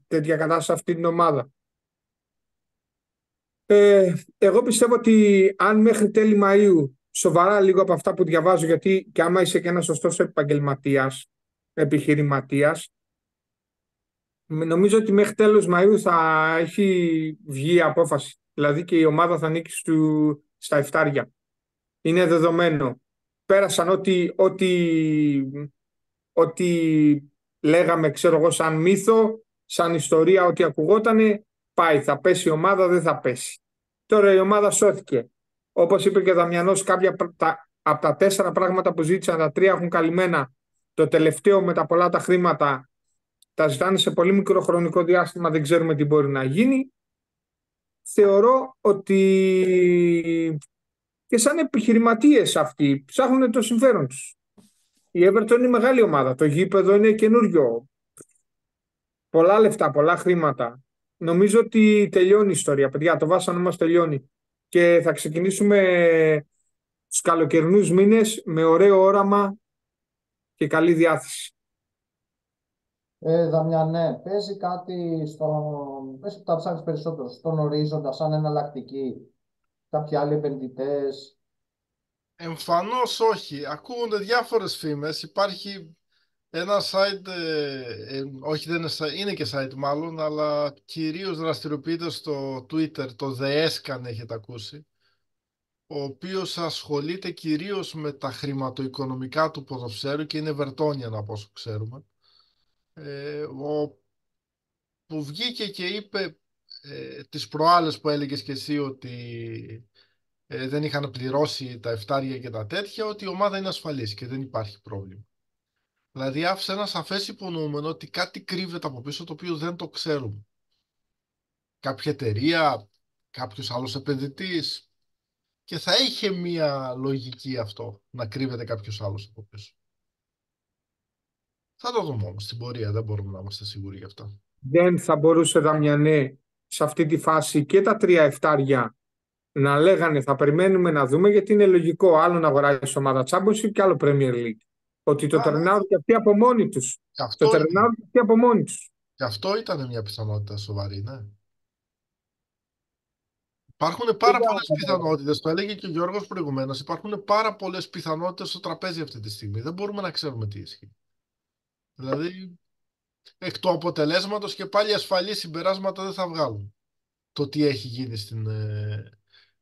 τέτοια κατάσταση σε αυτή την ομάδα. Εγώ πιστεύω ότι αν μέχρι τέλη Μαΐου, σοβαρά λίγο από αυτά που διαβάζω, γιατί και άμα είσαι και ένας σωστός επαγγελματίας, επιχειρηματίας, νομίζω ότι μέχρι τέλος Μαΐου θα έχει βγει η απόφαση. Δηλαδή και η ομάδα θα νίκει στα εφτάρια. Είναι δεδομένο. Πέρασαν ό,τι λέγαμε, ξέρω εγώ, σαν μύθο, σαν ιστορία, ό,τι ακουγότανε, πάει. Θα πέσει η ομάδα, δεν θα πέσει. Τώρα η ομάδα σώθηκε. Όπως είπε και ο Δαμιανός, κάποια από τα 4 πράγματα που ζήτησαν, τα 3 έχουν καλυμμένα. Το τελευταίο με τα πολλά τα χρήματα τα ζητάνε σε πολύ μικρό χρονικό διάστημα, δεν ξέρουμε τι μπορεί να γίνει. Θεωρώ ότι και σαν επιχειρηματίες αυτοί ψάχνουν το συμφέρον τους. Η Everton είναι μεγάλη ομάδα, το γήπεδο είναι καινούριο. Πολλά λεφτά, πολλά χρήματα. Νομίζω ότι τελειώνει η ιστορία, παιδιά, το βάσανο μας τελειώνει. Και θα ξεκινήσουμε τους καλοκαιρινούς μήνες με ωραίο όραμα και καλή διάθεση. Δαμιανέ, παίζει κάτι πες που τα ψάχνεις περισσότερο, στον ορίζοντα, σαν εναλλακτική, κάποιοι άλλοι επενδυτές? Εμφανώς όχι. Ακούγονται διάφορες φήμες. Υπάρχει ένα site, όχι δεν είναι site, είναι και site μάλλον, αλλά κυρίως δραστηριοποιείται στο Twitter, το The Escan, αν έχετε ακούσει, ο οποίος ασχολείται κυρίως με τα χρηματοοικονομικά του ποδοσφαίρου και είναι Evertonian από όσο ξέρουμε. Που βγήκε και είπε τις προάλλες που έλεγες και εσύ ότι δεν είχαν πληρώσει τα εφτάρια και τα τέτοια, ότι η ομάδα είναι ασφαλής και δεν υπάρχει πρόβλημα. Δηλαδή άφησε ένα σαφές υπονοούμενο ότι κάτι κρύβεται από πίσω το οποίο δεν το ξέρουμε. Κάποια εταιρεία, κάποιος άλλος επενδυτής, και θα είχε μία λογική αυτό, να κρύβεται κάποιος άλλος από πίσω. Θα το δούμε όμως στην πορεία, δεν μπορούμε να είμαστε σίγουροι γι' αυτό. Δεν θα μπορούσε, Δαμιανέ, σε αυτή τη φάση και τα 3 εφτάρια να λέγανε θα περιμένουμε να δούμε, γιατί είναι λογικό άλλο να αγοράσει ομάδα Championship και άλλο Premier League. Ότι το τερνάρουν και αυτοί από μόνοι τους. Το τερνάρουν και αυτοί από μόνοι τους. Και αυτό ήταν μια πιθανότητα σοβαρή, ναι. Υπάρχουν πάρα πολλές πιθανότητες, το έλεγε και ο Γιώργος προηγουμένως, υπάρχουν πάρα πολλές πιθανότητες στο τραπέζι αυτή τη στιγμή. Δεν μπορούμε να ξέρουμε τι ισχύει. Δηλαδή, εκ του αποτελέσματος και πάλι ασφαλή συμπεράσματα δεν θα βγάλουν το τι έχει γίνει στην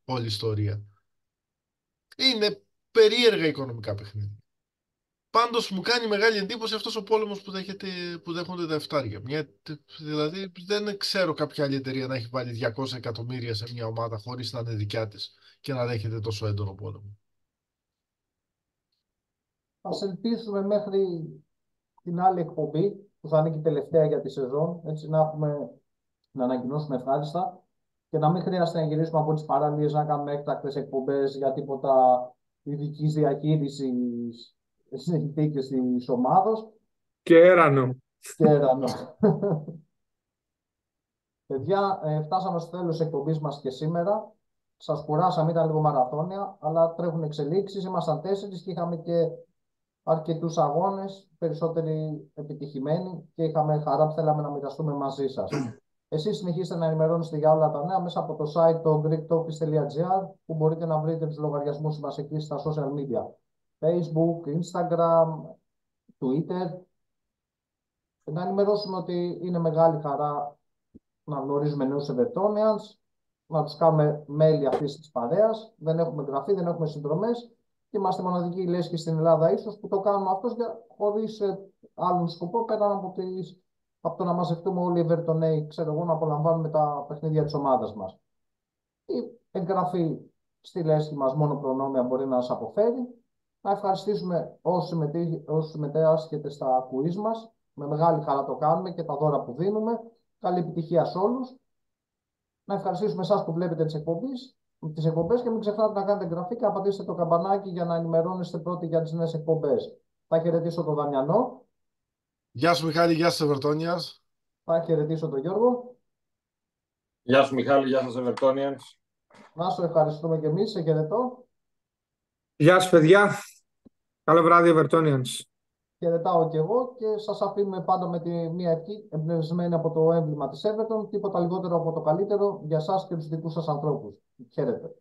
όλη ιστορία. Είναι περίεργα οικονομικά παιχνίδια. Πάντως μου κάνει μεγάλη εντύπωση αυτός ο πόλεμος που δέχονται τα εφτάρια. Δηλαδή δεν ξέρω κάποια άλλη εταιρεία να έχει βάλει 200 εκατομμύρια σε μια ομάδα χωρίς να είναι δικιά της και να δέχεται τόσο έντονο πόλεμο. Ας ελπίσουμε μέχρι την άλλη εκπομπή, που θα είναι και η τελευταία για τη σεζόν, έτσι να ανακοινώσουμε ευχάριστα και να μην χρειάζεται να γυρίσουμε από τις παραλίες να κάνουμε έκτακτες εκπομπές για τίποτα ειδικής διαχείρισης συνθήκες της ομάδος. Και έρανο. Παιδιά, φτάσαμε στο τέλος της εκπομπής μας και σήμερα. Σας κουράσαμε, ήταν λίγο μαραθώνια, αλλά τρέχουν εξελίξεις. Ήμασταν 4 και είχαμε και αρκετούς αγώνες, περισσότεροι επιτυχημένοι και είχαμε χαρά που θέλαμε να μοιραστούμε μαζί σας. Εσείς συνεχίστε να ενημερώνεστε για όλα τα νέα μέσα από το site το greektalkis.gr, που μπορείτε να βρείτε τους λογαριασμούς μας εκεί στα social media. Facebook, Instagram, Twitter. Να ενημερώσουμε ότι είναι μεγάλη χαρά να γνωρίζουμε νέους Evertonians, να τους κάνουμε μέλη αυτής της παρέας. Δεν έχουμε εγγραφή, δεν έχουμε συνδρομές και είμαστε μοναδικοί λέσχοι στην Ελλάδα ίσως που το κάνουμε αυτός χωρίς άλλον σκοπό πέραν από το να μαζευτούμε όλοι οι Evertonei, ξέρω εγώ, να απολαμβάνουμε τα παιχνίδια της ομάδας μας. Η εγγραφή στη λέσχη μας μόνο προνόμια μπορεί να σας αποφέρει. Να ευχαριστήσουμε όσους συμμετέχετε στα quiz μας. Με μεγάλη χαρά το κάνουμε και τα δώρα που δίνουμε. Καλή επιτυχία σε όλους. Να ευχαριστήσουμε εσάς που βλέπετε τις εκπομπές και μην ξεχνάτε να κάνετε εγγραφή και να πατήσετε το καμπανάκι για να ενημερώνεστε πρώτοι για τις νέες εκπομπές. Θα χαιρετήσω τον Δαμιανό. Γεια σου Μιχάλη, γεια σας Evertonians. Θα χαιρετήσω τον Γιώργο. Γεια σου Μιχάλη, γεια σας Evertonians. Να σου ευχαριστούμε και εμείς, σε χαιρετώ. Γεια σας παιδιά. Καλό βράδυ Evertonians. Χαιρετάω και εγώ και σας αφήνουμε πάντα με τη μία ευχή εμπνευσμένη από το έμβλημα της Everton, τίποτα λιγότερο από το καλύτερο για σας και τους δικούς σας ανθρώπους. Χαίρετε.